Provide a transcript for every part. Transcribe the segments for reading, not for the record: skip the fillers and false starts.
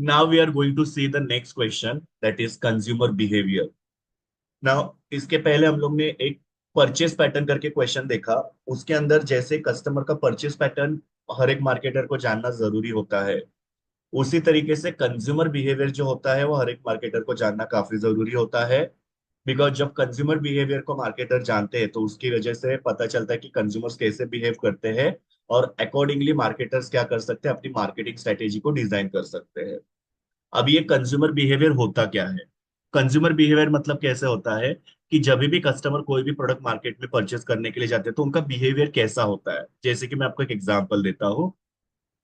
Now we are going to see the next question, that is consumer behaviour. नाउ इसके पहले हम लोग ने एक परचेस पैटर्न करके क्वेश्चन देखा। उसके अंदर जैसे कस्टमर का परचेस पैटर्न हर एक मार्केटर को जानना जरूरी होता है, उसी तरीके से कंज्यूमर बिहेवियर जो होता है वो हर एक मार्केटर को जानना काफी जरूरी होता है। बिकॉज जब कंज्यूमर बिहेवियर को मार्केटर जानते हैं तो उसकी वजह से पता चलता है कि कंज्यूमर्स कैसे बिहेव करते हैं, और अकॉर्डिंगली मार्केटर्स क्या कर सकते हैं, अपनी मार्केटिंग स्ट्रेटेजी को डिजाइन कर सकते हैं। अब ये कंज्यूमर बिहेवियर होता क्या है? कंज्यूमर बिहेवियर मतलब कैसे होता है कि जब भी कस्टमर कोई भी प्रोडक्ट मार्केट में परचेस करने के लिए जाते हैं तो उनका बिहेवियर कैसा होता है। जैसे कि मैं आपको एक एग्जांपल देता हूँ।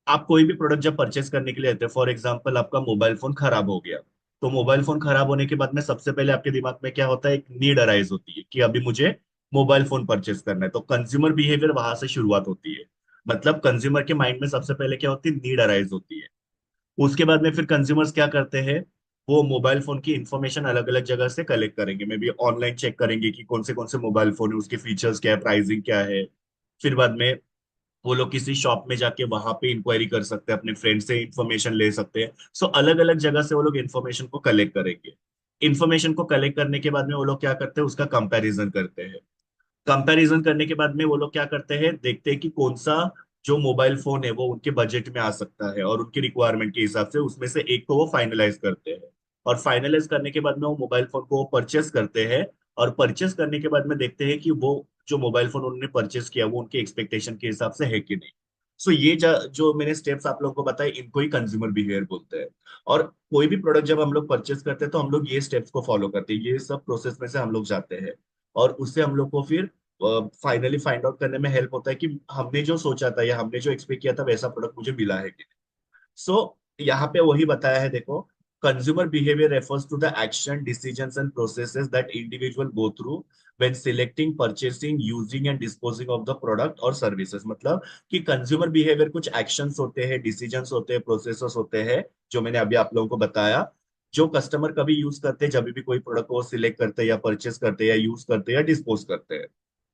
आप कोई भी प्रोडक्ट जब परचेस करने के लिए आते हैं, फॉर एग्जांपल आपका मोबाइल फोन खराब हो गया, तो मोबाइल फोन खराब होने के बाद में सबसे पहले आपके दिमाग में क्या होता है, एक नीड अराइज होती है कि अभी मुझे मोबाइल फोन परचेस करना है। तो कंज्यूमर बिहेवियर वहां से शुरुआत होती है। मतलब कंज्यूमर के माइंड में सबसे पहले क्या होती है, नीड अराइज होती है। उसके बाद में फिर कंज्यूमर्स क्या करते हैं, वो मोबाइल फोन की इंफॉर्मेशन अलग अलग जगह से कलेक्ट करेंगे, मे बी ऑनलाइन चेक करेंगे कि कौन से मोबाइल फोन है, उसके फीचर्स क्या है, प्राइसिंग क्या है। फिर बाद में वो लोग किसी शॉप में जाके वहां पे इंक्वायरी कर सकते हैं, अपने फ्रेंड से इंफॉर्मेशन ले सकते हैं। सो अलग अलग जगह से वो लोग इंफॉर्मेशन को कलेक्ट करेंगे। इंफॉर्मेशन को कलेक्ट करने के बाद में वो लोग क्या करते हैं, उसका कंपैरिजन करते हैं। कंपैरिजन करने के बाद में वो लोग क्या करते हैं, देखते हैं कि कौन सा जो मोबाइल फोन है वो उनके बजट में आ सकता है, और उनकी रिक्वायरमेंट के हिसाब से उसमें से एक को वो फाइनलाइज करते हैं। और फाइनलाइज करने के बाद में वो मोबाइल फोन को वो परचेस करते हैं। और परचेस करने के बाद में देखते हैं कि वो जो मोबाइल फोन उन्होंने परचेस किया वो उनके एक्सपेक्टेशन के हिसाब से है कि नहीं। सो ये जो मैंने स्टेप्स आप लोगों को बताए, इनको ही कंज्यूमर बिहेवियर बोलते हैं। और कोई भी प्रोडक्ट जब हम लोग परचेस करते हैं तो हम लोग ये स्टेप्स को फॉलो करते हैं, ये सब प्रोसेस में से हम लोग जाते हैं। और उससे हम लोग को फिर फाइनली फाइंड आउट करने में हेल्प होता है कि हमने जो सोचा था या हमने जो एक्सपेक्ट किया था वैसा प्रोडक्ट मुझे मिला है कि नहीं। सो यहाँ पे वही बताया है, देखो। Consumer behaviour refers to the action, decisions and processes that individual go through when selecting, purchasing, using and disposing of the product और सर्विसेज। मतलब कि कंज्यूमर बिहेवियर कुछ एक्शंस होते हैं, डिसीजंस होते हैं, प्रोसेसेस होते हैं, जो मैंने अभी आप लोगों को बताया, जो कस्टमर कभी यूज करते हैं जब भी कोई प्रोडक्ट को सिलेक्ट करते हैं या परचेस करते हैं या यूज करते हैं या डिस्पोज करते हैं।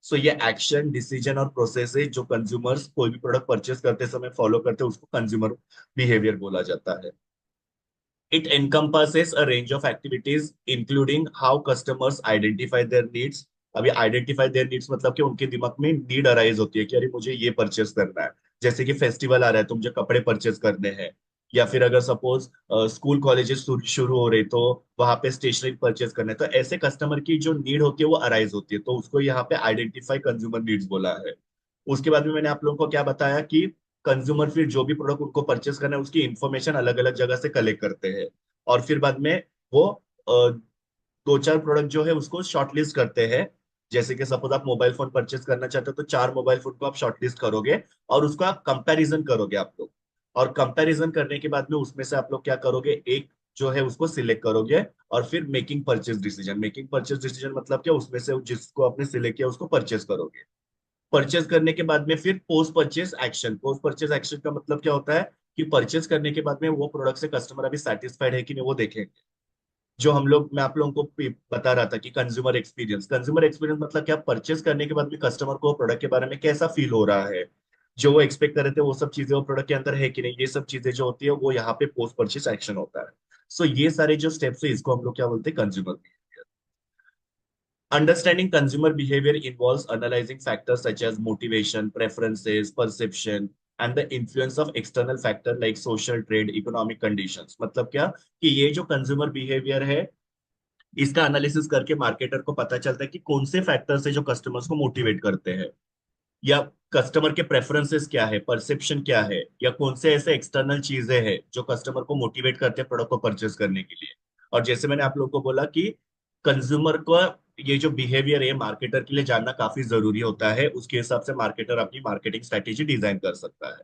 सो ये एक्शन, डिसीजन और प्रोसेसेस जो कंज्यूमर्स कोई भी प्रोडक्ट परचेस करते समय फॉलो करते हैं उसको कंज्यूमर बिहेवियर बोला जाता है। It encompasses a range of activities including how customers identify their needs। अभी आइडेंटिफाई देयर नीड्स मतलब कि उनके दिमाग में नीड अराइज होती है कि अरे मुझे ये परचेस करना है। जैसे कि फेस्टिवल आ रहा है तो मुझे कपड़े परचेस करने हैं। या फिर अगर सपोज स्कूल कॉलेजेस शुरू हो रहे तो वहां पे स्टेशनरी परचेस करना है, तो ऐसे कस्टमर की जो नीड होती है वो अराइज होती है, तो उसको यहाँ पे आइडेंटिफाई कंज्यूमर नीड्स बोला है। उसके बाद में मैंने आप लोगों को क्या बताया कि कंज्यूमर फिर जो भी प्रोडक्ट उनको परचेस करना है उसकी इंफॉर्मेशन अलग अलग जगह से कलेक्ट करते हैं। और फिर बाद में वो दो चार प्रोडक्ट जो है उसको शॉर्टलिस्ट करते हैं। जैसे कि सपोज आप मोबाइल फोन परचेस करना चाहते हो तो चार मोबाइल फोन को आप शॉर्टलिस्ट करोगे, और उसका कंपैरिजन करोगे आप लोग। और कंपैरिजन करने के बाद में उसमें से आप लोग क्या करोगे, एक जो है उसको सिलेक्ट करोगे। और फिर मेकिंग परचेज डिसीजन मतलब क्या, उसमें से जिसको आपने सिलेक्ट किया उसको परचेस करोगे। परचेज करने के बाद में फिर पोस्ट परचेज एक्शन का मतलब क्या होता है कि परचेज करने के बाद में वो प्रोडक्ट से कस्टमर अभी सेटिस्फाइड है कि नहीं वो देखेंगे। जो हम लोग मैं आप लोगों को बता रहा था कि कंज्यूमर एक्सपीरियंस मतलब क्या, परचेज करने के बाद भी कस्टमर को प्रोडक्ट के बारे में कैसा फील हो रहा है, जो वो एक्सपेक्ट कर रहे थे वो सब चीजें वो प्रोडक्ट के अंदर है कि नहीं, ये सब चीजें जो होती है वो यहाँ पे पोस्ट परचेज एक्शन होता है। सो ये सारे जो स्टेप्स है इसको हम लोग क्या बोलते हैं, consumer. Understanding consumer behavior involves analyzing factors such as motivation, preferences, perception, and the influence of external factor like social, trade, economic conditions। मतलब क्या कि ये जो कंज्यूमर बिहेवियर है इसका एनालिसिस करके मार्केटर को पता चलता है कि कौन से फैक्टर्स है जो कस्टमर्स को मोटिवेट करते हैं, या कस्टमर के प्रेफरेंसेस क्या है, परसेप्शन क्या है, या कौन से ऐसे एक्सटर्नल चीजें हैं जो कस्टमर को मोटिवेट करते हैं प्रोडक्ट को परचेस करने के लिए। और जैसे मैंने आप लोगों को बोला कि कंज्यूमर को ये जो बिहेवियर है मार्केटर के लिए जानना काफी जरूरी होता है, उसके हिसाब से मार्केटर अपनी मार्केटिंग स्ट्रेटेजी डिजाइन कर सकता है।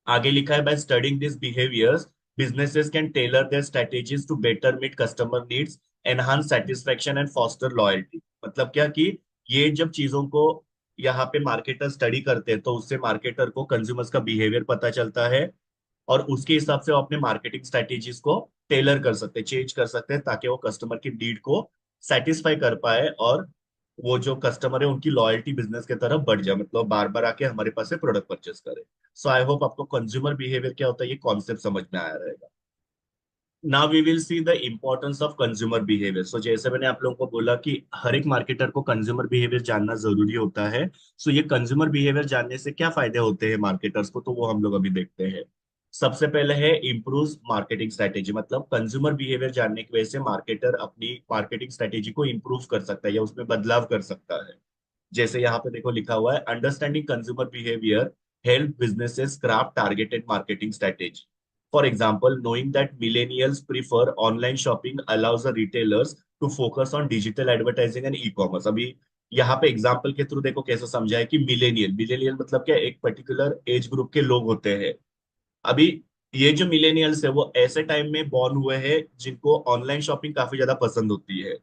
आगे लिखा है, by studying this behaviours businesses can tailor their strategies to better meet customer needs, enhance satisfaction and foster loyalty. मतलब क्या कि ये जब चीजों को यहाँ पे मार्केटर स्टडी करते हैं तो उससे मार्केटर को कंज्यूमर्स का बिहेवियर पता चलता है, और उसके हिसाब से वो अपने मार्केटिंग स्ट्रेटेजीज को टेलर कर सकते हैं, चेंज कर सकते हैं, ताकि वो कस्टमर की नीड को सेटिस्फाई कर पाए, और वो जो कस्टमर है उनकी लॉयल्टी बिजनेस की तरफ बढ़ जाए, मतलब बार बार आके हमारे पास से प्रोडक्ट परचेस करे। सो आई होप आपको कंज्यूमर बिहेवियर क्या होता है ये कॉन्सेप्ट समझ में आया रहेगा। Now we will see the importance of consumer behaviour. So जैसे मैंने आप लोगों को बोला कि हर एक मार्केटर को कंज्यूमर बिहेवियर जानना जरूरी होता है। सो ये कंज्यूमर बिहेवियर जानने से क्या फायदे होते हैं मार्केटर्स को, तो वो हम लोग अभी देखते हैं। सबसे पहले है इम्प्रूव मार्केटिंग स्ट्रेटेजी। मतलब कंज्यूमर बिहेवियर जानने की वजह से मार्केटर अपनी मार्केटिंग स्ट्रेटेजी को इम्प्रूव कर सकता है या उसमें बदलाव कर सकता है। जैसे यहाँ पे देखो लिखा हुआ है, understanding consumer behaviour help businesses craft targeted marketing strategy. For example, knowing that millennials prefer online shopping allows the retailers to focus on digital advertising and e-commerce। अभी यहाँ पे एग्जाम्पल के थ्रू देखो कैसे समझा है कि मिलेनियल मिलेनियल मतलब क्या, एक पर्टिकुलर एज ग्रुप के लोग होते हैं। अभी ये जो मिलेनियल्स है वो ऐसे टाइम में बॉर्न हुए हैं जिनको ऑनलाइन शॉपिंग काफी ज्यादा पसंद होती है।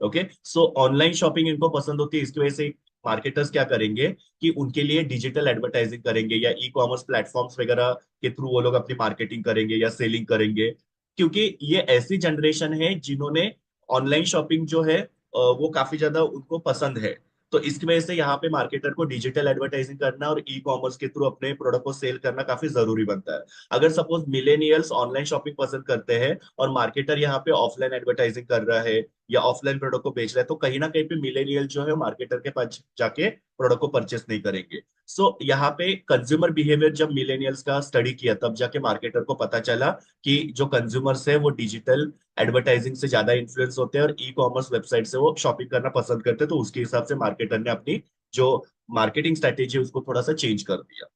ओके, सो ऑनलाइन शॉपिंग इनको पसंद होती है, इसकी वजह से मार्केटर्स क्या करेंगे कि उनके लिए डिजिटल एडवर्टाइजिंग करेंगे या ई कॉमर्स प्लेटफॉर्म्स वगैरह के थ्रू वो लोग अपनी मार्केटिंग करेंगे या सेलिंग करेंगे। क्योंकि ये ऐसी जनरेशन है जिन्होंने ऑनलाइन शॉपिंग जो है वो काफी ज्यादा उनको पसंद है। तो इसकी वजह से यहाँ पे मार्केटर को डिजिटल एडवर्टाइजिंग करना और ई कॉमर्स के थ्रू अपने प्रोडक्ट को सेल करना काफी जरूरी बनता है। अगर सपोज मिलेनियल्स ऑनलाइन शॉपिंग पसंद करते हैं और मार्केटर यहाँ पे ऑफलाइन एडवर्टाइजिंग कर रहा है या ऑफलाइन प्रोडक्ट को बेच रहा है, तो कहीं ना कहीं पे मिलेनियल जो है मार्केटर के पास जाके प्रोडक्ट को परचेस नहीं करेंगे। सो यहाँ पे कंज्यूमर बिहेवियर जब मिलेनियल्स का स्टडी किया तब जाके मार्केटर को पता चला कि जो कंज्यूमर्स है वो डिजिटल एडवर्टाइजिंग से ज्यादा इन्फ्लुएंस होते हैं और ई कॉमर्स वेबसाइट से वो शॉपिंग करना पसंद करते हैं। तो उसके हिसाब से मार्केटर ने अपनी जो मार्केटिंग स्ट्रेटेजी है उसको थोड़ा सा चेंज कर दिया।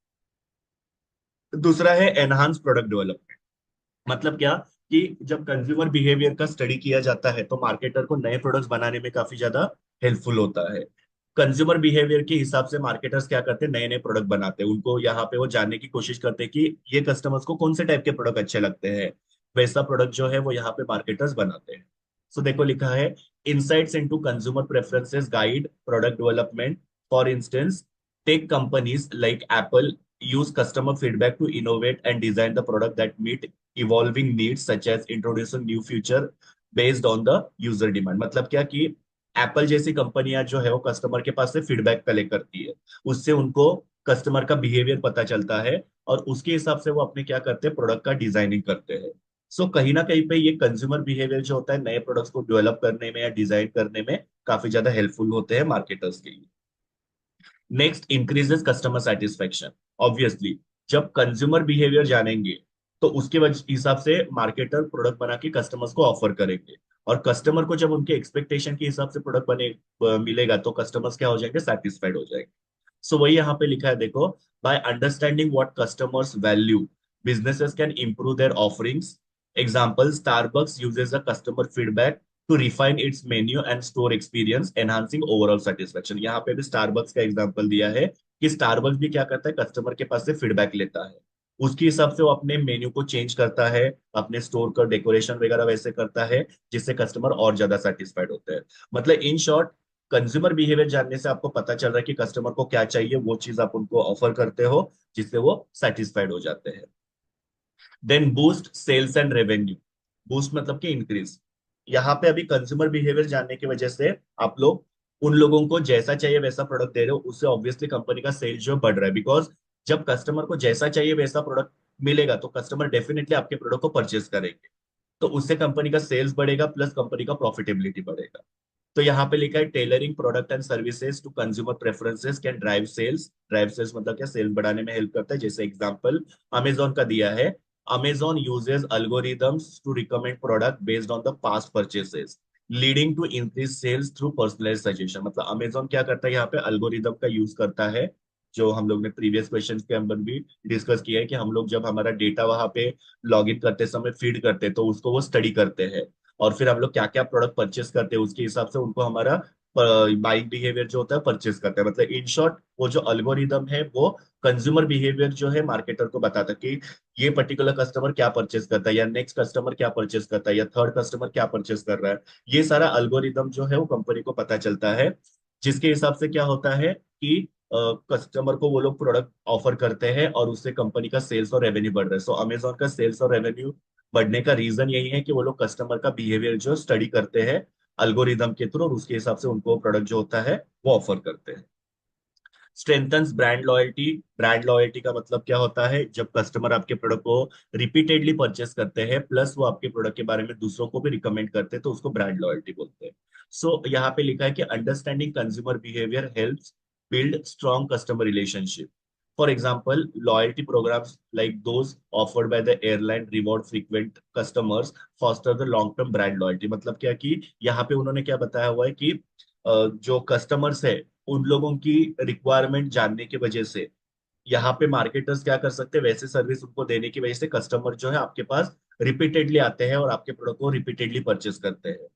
दूसरा है एनहांस प्रोडक्ट डेवलपमेंट। मतलब क्या, कि जब कंज्यूमर बिहेवियर का स्टडी किया जाता है तो मार्केटर को नए प्रोडक्ट्स बनाने में काफी ज्यादा हेल्पफुल होता है। कंज्यूमर बिहेवियर के हिसाब से मार्केटर्स क्या करते हैं, नए नए प्रोडक्ट बनाते हैं। उनको यहाँ पे वो जानने की कोशिश करते हैं कि ये कस्टमर्स को कौन से टाइप के प्रोडक्ट अच्छे लगते हैं, वैसा प्रोडक्ट जो है वो यहाँ पे मार्केटर्स बनाते हैं। सो देखो लिखा है, insights into consumer preferences guide product development. For instance, tech companies like Apple use customer feedback to innovate and design the product that meet evolving needs, such as introducing new feature based on the user demand। मतलब क्या कि Apple जैसी कंपनियां जो है वो customer के पास से फीडबैक कलेक्ट करती है, उससे उनको कस्टमर का बिहेवियर पता चलता है और उसके हिसाब से वो अपने क्या करते हैं, प्रोडक्ट का डिजाइनिंग करते हैं। सो कहीं ना कहीं पे ये कंज्यूमर बिहेवियर जो होता है नए प्रोडक्ट्स को डेवलप करने में या डिजाइन करने में काफी ज्यादा हेल्पफुल होते हैं मार्केटर्स के लिए। Next, increases customer satisfaction. Obviously जब कंज्यूमर बिहेवियर जानेंगे तो उसके हिसाब से मार्केटर प्रोडक्ट बना के कस्टमर्स को ऑफर करेंगे। और कस्टमर को जब उनके एक्सपेक्टेशन के हिसाब से प्रोडक्ट बने मिलेगा तो कस्टमर्स क्या हो जाएंगे, सेटिस्फाइड हो जाएंगे। सो वही यहाँ पे लिखा है देखो, by understanding what customers value businesses can improve their offerings। Example, Starbucks uses a customer feedback to refine its menu and store experience enhancing overall satisfaction. यहाँ पे भी स्टारबक्स का एग्जांपल दिया है कि स्टारबक्स भी क्या करता है, कस्टमर के पास से फीडबैक लेता है, उसके हिसाब से वो अपने मेन्यू को चेंज करता है, अपने स्टोर का डेकोरेशन वगैरह वैसे करता है जिससे कस्टमर और ज्यादा सेटिस्फाइड होते हैं। मतलब इन शॉर्ट, कंज्यूमर बिहेवियर जानने से आपको पता चल रहा है कि कस्टमर को क्या चाहिए, वो चीज आप उनको ऑफर करते हो जिससे वो सेटिस्फाइड हो जाते हैं। Then boost sales and revenue. Boost मतलब कि इंक्रीज। यहाँ पे अभी कंज्यूमर बिहेवियर जानने की वजह से आप लोग उन लोगों को जैसा चाहिए वैसा प्रोडक्ट दे रहे हो, उससे ऑब्वियसली कंपनी का सेल जो बढ़ रहा है। बिकॉज जब कस्टमर को जैसा चाहिए वैसा प्रोडक्ट मिलेगा तो कस्टमर डेफिनेटली आपके प्रोडक्ट को परचेज करेंगे। तो उससे कंपनी का सेल्स बढ़ेगा प्लस कंपनी का प्रॉफिटेबिलिटी बढ़ेगा। तो यहाँ पे लिखा है, tailoring product and services to consumer preferences can drive sales. Drive sales मतलब क्या, सेल बढ़ाने में हेल्प करता है। जैसे एग्जांपल अमेजोन का दिया है, Amazon uses algorithms to recommend product based on the past purchases leading to increase sales through personalised suggestion. मतलब अमेजोन क्या करता है, यहाँ पे अल्गोरिदम का यूज करता है, जो हम लोग ने प्रीवियस क्वेश्चन के अंदर भी डिस्कस किया है कि हम लोग जब हमारा डेटा वहां पे लॉग इन करते समय फीड करते हैं तो उसको वो स्टडी करते हैं और फिर हम लोग क्या क्या प्रोडक्ट परचेस करते हैं उसके हिसाब से उनको हमारा बाइंग बिहेवियर जो होता है परचेस करते हैं। मतलब इन शॉर्ट वो जो अल्गोरिदम है वो कंज्यूमर बिहेवियर जो है मार्केटर को बताता है कि ये पर्टिकुलर कस्टमर क्या परचेस करता है या नेक्स्ट कस्टमर क्या परचेस करता है या थर्ड कस्टमर क्या परचेस कर रहा है। ये सारा अल्गोरिदम जो है वो कंपनी को पता चलता है, जिसके हिसाब से क्या होता है कि कस्टमर को वो लोग प्रोडक्ट ऑफर करते हैं और उससे कंपनी का सेल्स और रेवेन्यू बढ़ रहा है। सो अमेजोन का सेल्स और रेवेन्यू बढ़ने का रीजन यही है कि वो लोग कस्टमर का बिहेवियर जो स्टडी करते हैं अल्गोरिदम के थ्रू और उसके हिसाब से उनको प्रोडक्ट जो होता है वो ऑफर करते हैं। स्ट्रेंथन्स ब्रांड लॉयल्टी का मतलब क्या होता है, जब कस्टमर आपके प्रोडक्ट को रिपीटेडली परचेस करते हैं प्लस वो आपके प्रोडक्ट के बारे में दूसरों को भी रिकमेंड करते हैं, तो उसको ब्रांड लॉयल्टी बोलते हैं। सो यहाँ पे लिखा है कि understanding consumer behaviour helps build strong customer relationship. For example, loyalty programs like those offered by the airline reward frequent customers foster the long term brand loyalty। मतलब क्या कि यहाँ पे उन्होंने क्या बताया हुआ है कि जो कस्टमर्स है उन लोगों की रिक्वायरमेंट जानने की वजह से यहाँ पे मार्केटर्स क्या कर सकते हैं, वैसे सर्विस उनको देने की वजह से कस्टमर जो है आपके पास रिपीटेडली आते हैं और आपके प्रोडक्ट को रिपीटेडली परचेस करते हैं।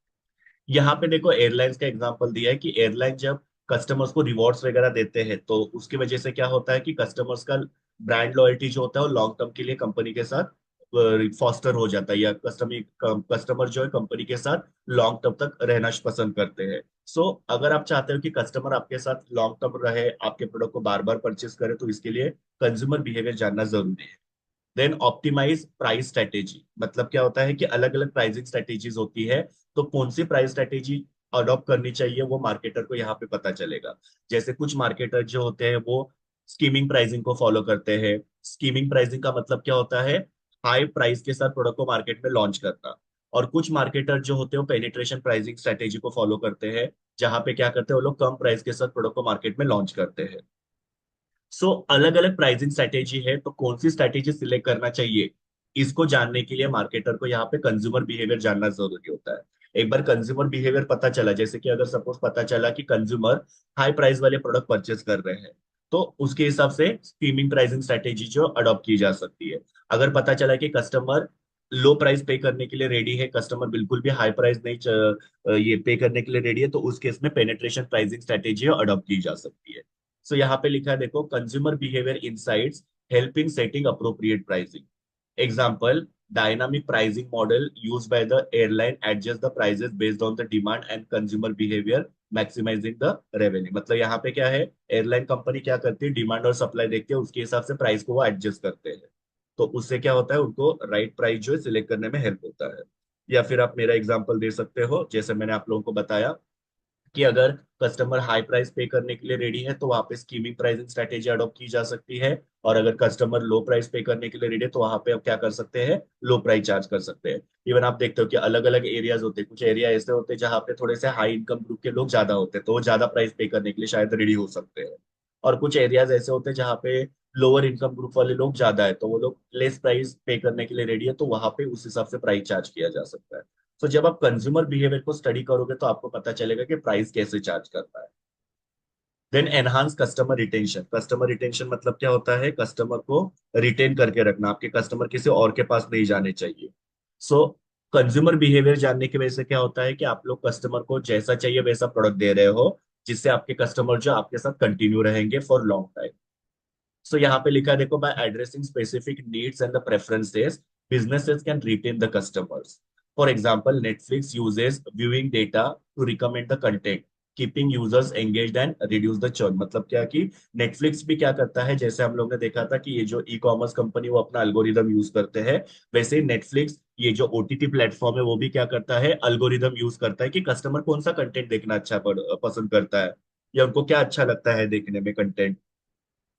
यहाँ पे देखो एयरलाइंस का एग्जांपल दिया है कि एयरलाइन जब कस्टमर्स को रिवॉर्ड्स वगैरह देते हैं तो उसकी वजह से क्या होता है कि कस्टमर्स का ब्रांड लॉयल्टी जो होता है वो लॉन्ग टर्म के लिए कंपनी के साथ फॉस्टर हो जाता है, या कस्टमर जो है कंपनी के साथ लॉन्ग टर्म तक रहना पसंद करते हैं। सो अगर आप चाहते हो कि कस्टमर आपके साथ लॉन्ग टर्म रहे, आपके प्रोडक्ट को बार बार परचेस करे, तो इसके लिए कंज्यूमर बिहेवियर जानना जरूरी है। देन ऑप्टिमाइज प्राइस स्ट्रेटेजी, मतलब क्या होता है कि अलग अलग प्राइसिंग स्ट्रेटेजीज होती है, तो कौन सी प्राइस स्ट्रेटेजी अडॉप्ट करनी चाहिए वो मार्केटर को यहाँ पे पता चलेगा। जैसे कुछ मार्केटर जो होते हैं वो स्कीमिंग प्राइसिंग को फॉलो करते हैं। स्कीमिंग प्राइसिंग का मतलब क्या होता है, हाई प्राइस के साथ प्रोडक्ट को मार्केट में लॉन्च करना। और कुछ मार्केटर जो होते हैं वो पेनिट्रेशन प्राइसिंग स्ट्रेटेजी को फॉलो करते हैं, जहां पे क्या करते हैं वो लोग कम प्राइस के साथ प्रोडक्ट को मार्केट में लॉन्च करते हैं। सो अलग अलग प्राइसिंग स्ट्रेटेजी है, तो कौन सी स्ट्रेटेजी सिलेक्ट करना चाहिए इसको जानने के लिए मार्केटर को यहाँ पे कंज्यूमर बिहेवियर जानना जरूरी होता है। एक बार कंज्यूमर बिहेवियर पता चला, जैसे कि अगर सपोज पता चला कि कंज्यूमर हाई प्राइस वाले प्रोडक्ट परचेस कर रहे हैं, तो उसके हिसाब से स्ट्रीमिंग प्राइसिंग स्ट्रेटेजी जो अडॉप्ट की जा सकती है। अगर पता चला कि कस्टमर लो प्राइस पे करने के लिए रेडी है, कस्टमर बिल्कुल भी हाई प्राइस नहीं ये पे करने के लिए रेडी है, तो उस केस में पेनिट्रेशन प्राइसिंग स्ट्रेटेजी अडॉप्ट की जा सकती है। सो यहाँ पे लिखा है देखो, consumer behaviour insights help in setting appropriate pricing. Example, dynamic pricing model used by the airline adjust the prices based on the demand and consumer behavior maximizing the revenue। मतलब यहाँ पे क्या है, एयरलाइन कंपनी क्या करती है, demand और supply देखते हैं, उसके हिसाब से प्राइस को वो एडजस्ट करते हैं। तो उससे क्या होता है, उनको राइट प्राइस जो है सिलेक्ट करने में हेल्प होता है। या फिर आप मेरा एग्जांपल दे सकते हो, जैसे मैंने आप लोगों को बताया कि अगर कस्टमर हाई प्राइस पे करने के लिए रेडी है तो वहां पे स्कीमिंग प्राइसिंग स्ट्रेटेजी अडॉप्ट की जा सकती है। और अगर कस्टमर लो प्राइस पे करने के लिए रेडी है तो वहां पे आप क्या कर सकते हैं, लो प्राइस चार्ज कर सकते हैं। इवन आप देखते हो कि अलग अलग एरियाज होते हैं, कुछ एरिया ऐसे होते हैं जहाँ पे थोड़े से हाई इनकम ग्रुप के लोग ज्यादा होते हैं, तो वो ज्यादा प्राइस पे करने के लिए शायद रेडी हो सकते हैं। और कुछ एरियाज ऐसे होते हैं जहाँ पे लोअर इनकम ग्रुप वाले लोग ज्यादा है, तो वो लोग लेस प्राइस पे करने के लिए रेडी है, तो वहां पे उस हिसाब से प्राइस चार्ज किया जा सकता है। तो जब आप कंज्यूमर बिहेवियर को स्टडी करोगे तो आपको पता चलेगा कि प्राइस कैसे चार्ज करता है। Then enhance customer retention. Customer retention मतलब क्या होता है, कस्टमर को रिटेन करके रखना, आपके कस्टमर किसी और के पास नहीं जाने चाहिए। सो कंज्यूमर बिहेवियर जानने की वजह से क्या होता है कि आप लोग कस्टमर को जैसा चाहिए वैसा प्रोडक्ट दे रहे हो, जिससे आपके कस्टमर जो आपके साथ कंटिन्यू रहेंगे फॉर लॉन्ग टाइम। सो यहाँ पे लिखा है देखो, by addressing specific needs and the preferences businesses can retain the customers. For example, Netflix uses viewing data to recommend the content, keeping users engaged and reduce the churn। मतलब क्या कि Netflix भी क्या करता है, जैसे हम लोग ने देखा था कि ये जो ई कॉमर्स कंपनी वो अपना अल्गोरिदम यूज करते हैं, वैसे ही Netflix ये जो ओटीटी प्लेटफॉर्म है वो भी क्या करता है, अल्गोरिदम यूज करता है कि कस्टमर कौन सा कंटेंट देखना पसंद करता है, या उनको क्या अच्छा लगता है देखने में कंटेंट,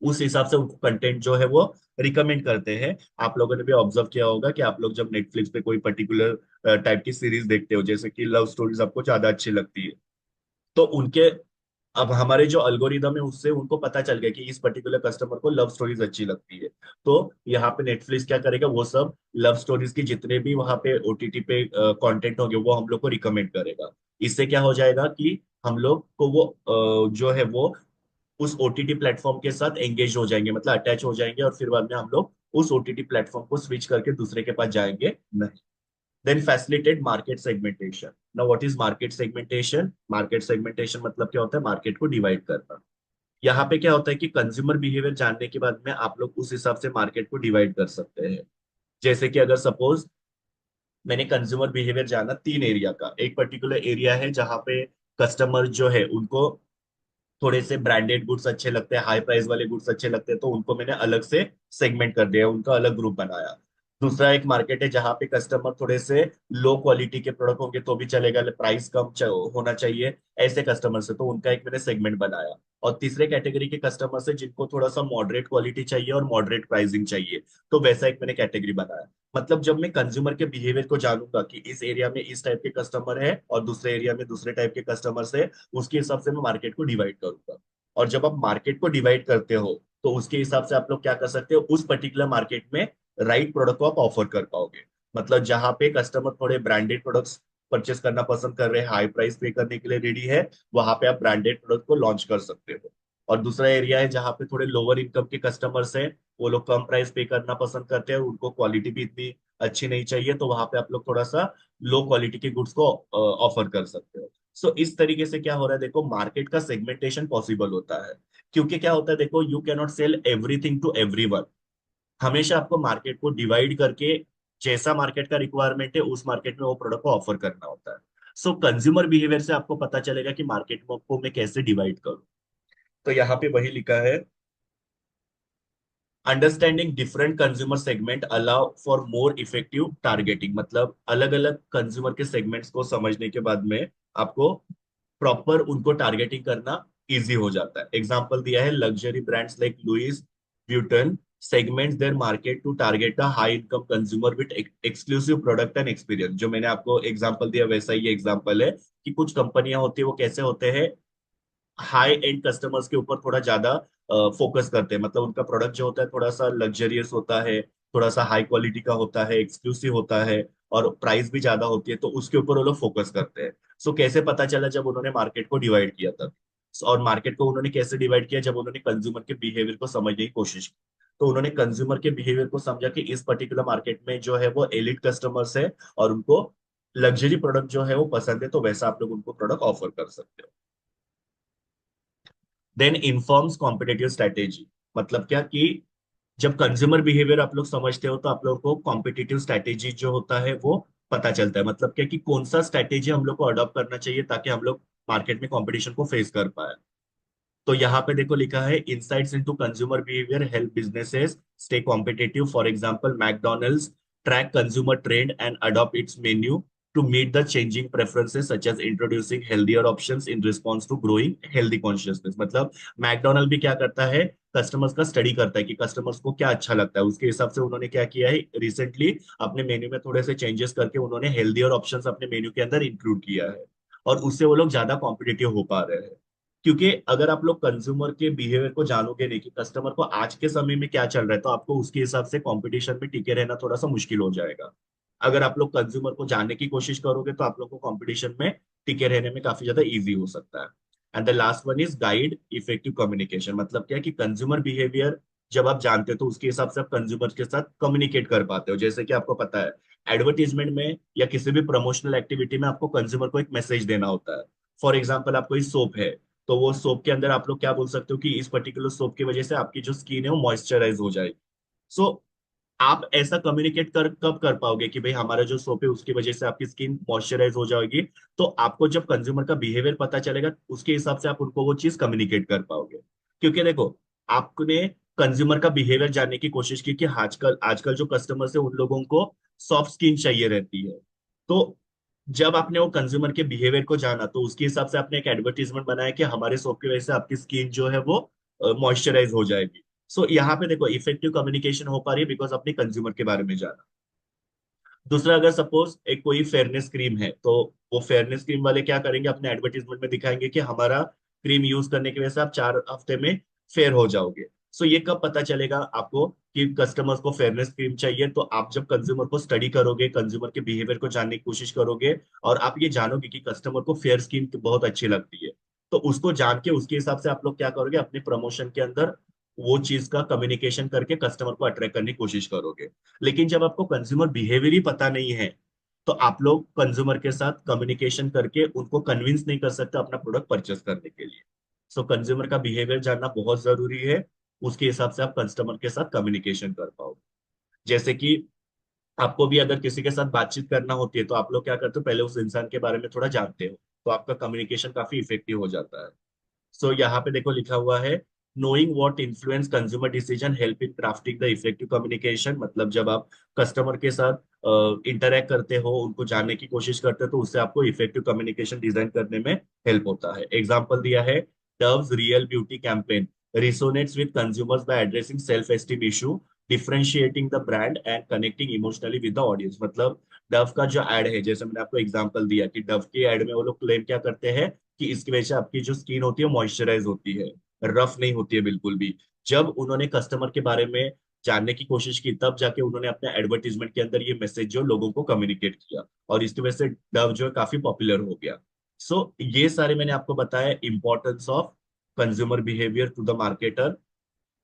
उस हिसाब से उनको कंटेंट जो है वो रिकमेंड करते हैं। आप लोगों ने भी ऑब्जर्व किया होगा कि आप लोग जब नेटफ्लिक्स पे कोई पर्टिकुलर टाइप की सीरीज देखते हो, जैसे कि लव स्टोरीज आपको ज्यादा अच्छी लगती है, तो उनके अब हमारे जो अल्गोरिदम है उससे उनको पता चल गया कि इस पर्टिकुलर कस्टमर को लव स्टोरीज अच्छी लगती है। तो यहाँ पे नेटफ्लिक्स क्या करेगा, वो सब लव स्टोरीज की जितने भी वहां पे ओटीटी पे कंटेंट होंगे वो हम लोग को रिकमेंड करेगा। इससे क्या हो जाएगा कि हम लोग को वो जो है वो उस ओटीटी प्लेटफॉर्म के साथ एंगेज हो जाएंगे, मतलब अटैच हो जाएंगे, और फिर बाद में हम लोग उस ओटीटी प्लेटफॉर्म को स्विच करके दूसरे के पास जाएंगे नहीं। Then facilitate market segmentation. Now what is market segmentation? Market segmentation मतलब क्या होता है, मार्केट को डिवाइड करना। यहाँ पे क्या होता है कि कंज्यूमर बिहेवियर जानने के बाद में आप लोग उस हिसाब से मार्केट को डिवाइड कर सकते हैं। जैसे कि अगर सपोज मैंने कंज्यूमर बिहेवियर जाना तीन एरिया का, एक पर्टिकुलर एरिया है जहाँ पे कस्टमर जो है उनको थोड़े से ब्रांडेड गुड्स अच्छे लगते हैं, हाई प्राइस वाले गुड्स अच्छे लगते हैं, तो उनको मैंने अलग से सेगमेंट कर दिया, उनका अलग ग्रुप बनाया। दूसरा एक मार्केट है जहां पे कस्टमर थोड़े से लो क्वालिटी के प्रोडक्ट होंगे तो भी चलेगा, प्राइस कम होना चाहिए, ऐसे कस्टमर से तो उनका एक मैंने सेगमेंट बनाया। और तीसरे कैटेगरी के कस्टमर से जिनको थोड़ा सा मॉडरेट क्वालिटी चाहिए और मॉडरेट प्राइसिंग चाहिए, तो वैसा एक मैंने कैटेगरी बनाया। मतलब जब मैं कंज्यूमर के बिहेवियर को जानूंगा कि इस एरिया में इस टाइप के कस्टमर है और दूसरे एरिया में दूसरे टाइप के कस्टमर है, उसके हिसाब से मैं मार्केट को डिवाइड करूंगा। और जब आप मार्केट को डिवाइड करते हो तो उसके हिसाब से आप लोग क्या कर सकते हो, उस पर्टिकुलर मार्केट में राइट प्रोडक्ट को आप ऑफर कर पाओगे। मतलब जहां पे कस्टमर थोड़े ब्रांडेड प्रोडक्ट्स परचेस करना पसंद कर रहे हैं, हाई प्राइस पे करने के लिए रेडी है, वहां पे आप ब्रांडेड प्रोडक्ट को लॉन्च कर सकते हो। और दूसरा एरिया है जहां पे थोड़े लोअर इनकम के कस्टमर्स हैं, वो लोग कम प्राइस पे करना पसंद करते हैं, उनको क्वालिटी भी इतनी अच्छी नहीं चाहिए, तो वहां पे आप लोग थोड़ा सा लो क्वालिटी के गुड्स को ऑफर कर सकते हो। सो इस तरीके से क्या हो रहा है, देखो मार्केट का सेगमेंटेशन पॉसिबल होता है। क्योंकि क्या होता है, देखो you can not sell everything to everyone. हमेशा आपको मार्केट को डिवाइड करके जैसा मार्केट का रिक्वायरमेंट है उस मार्केट में वो प्रोडक्ट को ऑफर करना होता है। सो कंज्यूमर बिहेवियर से आपको पता चलेगा कि मार्केट को मैं कैसे डिवाइड करूं। तो यहाँ पे वही लिखा है, understanding different consumer segment allow for more effective targeting. मतलब अलग अलग कंज्यूमर के सेगमेंट्स को समझने के बाद में आपको प्रॉपर उनको टारगेटिंग करना इजी हो जाता है। एग्जाम्पल दिया है, luxury brands like Louis Vuitton segments their market to target a high income consumer with exclusive product and experience। जो मैंने आपको एग्जांपल दिया वैसा ही एग्जांपल है कि कुछ कंपनियां होती है वो कैसे होते हैं, हाई एंड कस्टमर्स के ऊपर थोड़ा ज्यादा फोकस करते हैं। मतलब उनका प्रोडक्ट जो होता है थोड़ा सा लग्जरियस होता है, थोड़ा सा हाई क्वालिटी का होता है, एक्सक्लूसिव होता है, और प्राइस भी ज्यादा होती है, तो उसके ऊपर वो लोग फोकस करते हैं। सो कैसे पता चला, जब उन्होंने मार्केट को डिवाइड किया तब। और मार्केट को उन्होंने कैसे डिवाइड किया, जब उन्होंने कंज्यूमर के बिहेवियर को समझने की कोशिश की। तो उन्होंने कंज्यूमर के बिहेवियर को समझा कि इस पर्टिकुलर मार्केट में जो है वो एलिट कस्टमर्स है और उनको लग्जरी प्रोडक्ट जो है वो पसंद है, तो वैसा आप लोग उनको प्रोडक्ट ऑफर कर सकते हो। Then informs competitive strategy. मतलब क्या कि जब कंज्यूमर बिहेवियर आप लोग समझते हो तो आप लोगों को कॉम्पिटिटिव स्ट्रेटेजी जो होता है वो पता चलता है। मतलब क्या कि कौन सा स्ट्रेटेजी हम लोग को अडॉप्ट करना चाहिए ताकि हम लोग मार्केट में कंपटीशन को फेस कर पाए। तो यहाँ पे देखो लिखा है, insights into consumer behaviour help businesses stay competitive. For example McDonald's track consumer trend and adopt it's menu to meet the changing preferences such as introducing healthier options in response to growing healthy consciousness। मतलब McDonald भी क्या करता है, customers का study करता है कि customers को क्या अच्छा लगता है, उसके हिसाब से उन्होंने क्या किया है, रिसेंटली अपने मेन्यू में थोड़े से चेंजेस करके उन्होंने हेल्दियर ऑप्शंस अपने मेन्यू के अंदर इंक्लूड किया है। और उससे वो लोग ज्यादा कॉम्पिटिटिव हो पा रहे हैं। क्योंकि अगर आप लोग कंज्यूमर के बिहेवियर को जानोगे नहीं कि कस्टमर को आज के समय में क्या चल रहा है, तो आपको उसके हिसाब से कंपटीशन में टिके रहना थोड़ा सा मुश्किल हो जाएगा। अगर आप लोग कंज्यूमर को जानने की कोशिश करोगे तो आप लोग को कंपटीशन में टिके रहने में काफी ज्यादा इजी हो सकता है। And the last one is guide effective communication. मतलब क्या है कि कंज्यूमर बिहेवियर जब आप जानते हो तो उसके हिसाब से आप कंज्यूमर के साथ कम्युनिकेट कर पाते हो। जैसे कि आपको पता है, एडवर्टीजमेंट में या किसी भी प्रमोशनल एक्टिविटी में आपको कंज्यूमर को एक मैसेज देना होता है। फॉर एग्जाम्पल आपको इस सोप है, तो वो सोप के अंदर आप लोग क्या बोल सकते हो कि इस पर्टिकुलर सोप की वजह से आपकी जो स्किन है वो मॉइस्चराइज हो जाएगी। सो आप ऐसा कम्युनिकेट कर कब कर पाओगे कि भाई हमारा जो सोप है उसकी वजह से आपकी स्किन मॉइस्चराइज हो जाएगी। तो आपको जब कंज्यूमर का बिहेवियर पता चलेगा उसके हिसाब से आप उनको वो चीज कम्युनिकेट कर पाओगे। क्योंकि देखो, आपने कंज्यूमर का बिहेवियर जानने की कोशिश की कि आजकल आजकल जो कस्टमर्स है उन लोगों को सॉफ्ट स्किन चाहिए रहती है। तो जब आपने वो कंज्यूमर के बिहेवियर को जाना तो उसके हिसाब से आपने एक एडवर्टीजमेंट बनाया कि हमारे सोप की वजह से आपकी स्किन जो है वो मॉइस्चराइज हो जाएगी। सो यहाँ पे देखो इफेक्टिव कम्युनिकेशन हो पा रही है बिकॉज अपने कंज्यूमर के बारे में जाना। दूसरा, अगर सपोज एक कोई फेयरनेस क्रीम है, तो वो फेयरनेस क्रीम वाले क्या करेंगे, अपने एडवर्टीजमेंट में दिखाएंगे कि हमारा क्रीम यूज करने की वजह से आप 4 हफ्ते में फेयर हो जाओगे। सो ये कब पता चलेगा आपको कि कस्टमर्स को फेयरनेस क्रीम चाहिए, तो आप जब कंज्यूमर को स्टडी करोगे, कंज्यूमर के बिहेवियर को जानने की कोशिश करोगे, और आप ये जानोगे कि कस्टमर को फेयर स्किन बहुत अच्छी लगती है, तो उसको जान के उसके हिसाब से आप लोग क्या करोगे, अपने प्रमोशन के अंदर वो चीज का कम्युनिकेशन करके कस्टमर को अट्रैक्ट करने की कोशिश करोगे। लेकिन जब आपको कंज्यूमर बिहेवियर ही पता नहीं है, तो आप लोग कंज्यूमर के साथ कम्युनिकेशन करके उनको कन्विंस नहीं कर सकते अपना प्रोडक्ट परचेस करने के लिए। सो कंज्यूमर का बिहेवियर जानना बहुत जरूरी है, उसके हिसाब से आप कस्टमर के साथ कम्युनिकेशन कर पाओ। जैसे कि आपको भी अगर किसी के साथ बातचीत करना होती है तो आप लोग क्या करते हो, पहले उस इंसान के बारे में थोड़ा जानते हो, तो आपका कम्युनिकेशन काफी इफेक्टिव हो जाता है। सो यहाँ पे देखो लिखा हुआ है, knowing what influence consumer decision help in crafting the effective communication, मतलब जब आप कस्टमर के साथ इंटरेक्ट करते हो, उनको जानने की कोशिश करते हो, तो उससे आपको इफेक्टिव कम्युनिकेशन डिजाइन करने में हेल्प होता है। एग्जाम्पल दिया है, doves real beauty campaign resonates with consumers by addressing self-esteem issue, differentiating the brand and connecting emotionally with the audience। मतलब डव का जो एड है, जैसे मैंने आपको एग्जांपल दिया कि डव के एड में वो लोग क्लेम क्या करते हैं कि इसकी वजह से आपकी जो स्किन होती है मॉइस्चराइज होती है, रफ नहीं होती है बिल्कुल भी। जब उन्होंने कस्टमर के बारे में जानने की कोशिश की, तब जाके उन्होंने अपने एडवर्टीजमेंट के अंदर ये मैसेज जो लोगों को कम्युनिकेट किया, और इसकी वजह से डव जो है काफी पॉपुलर हो गया। ये सारे मैंने आपको बताया importance of consumer behaviour to the marketer.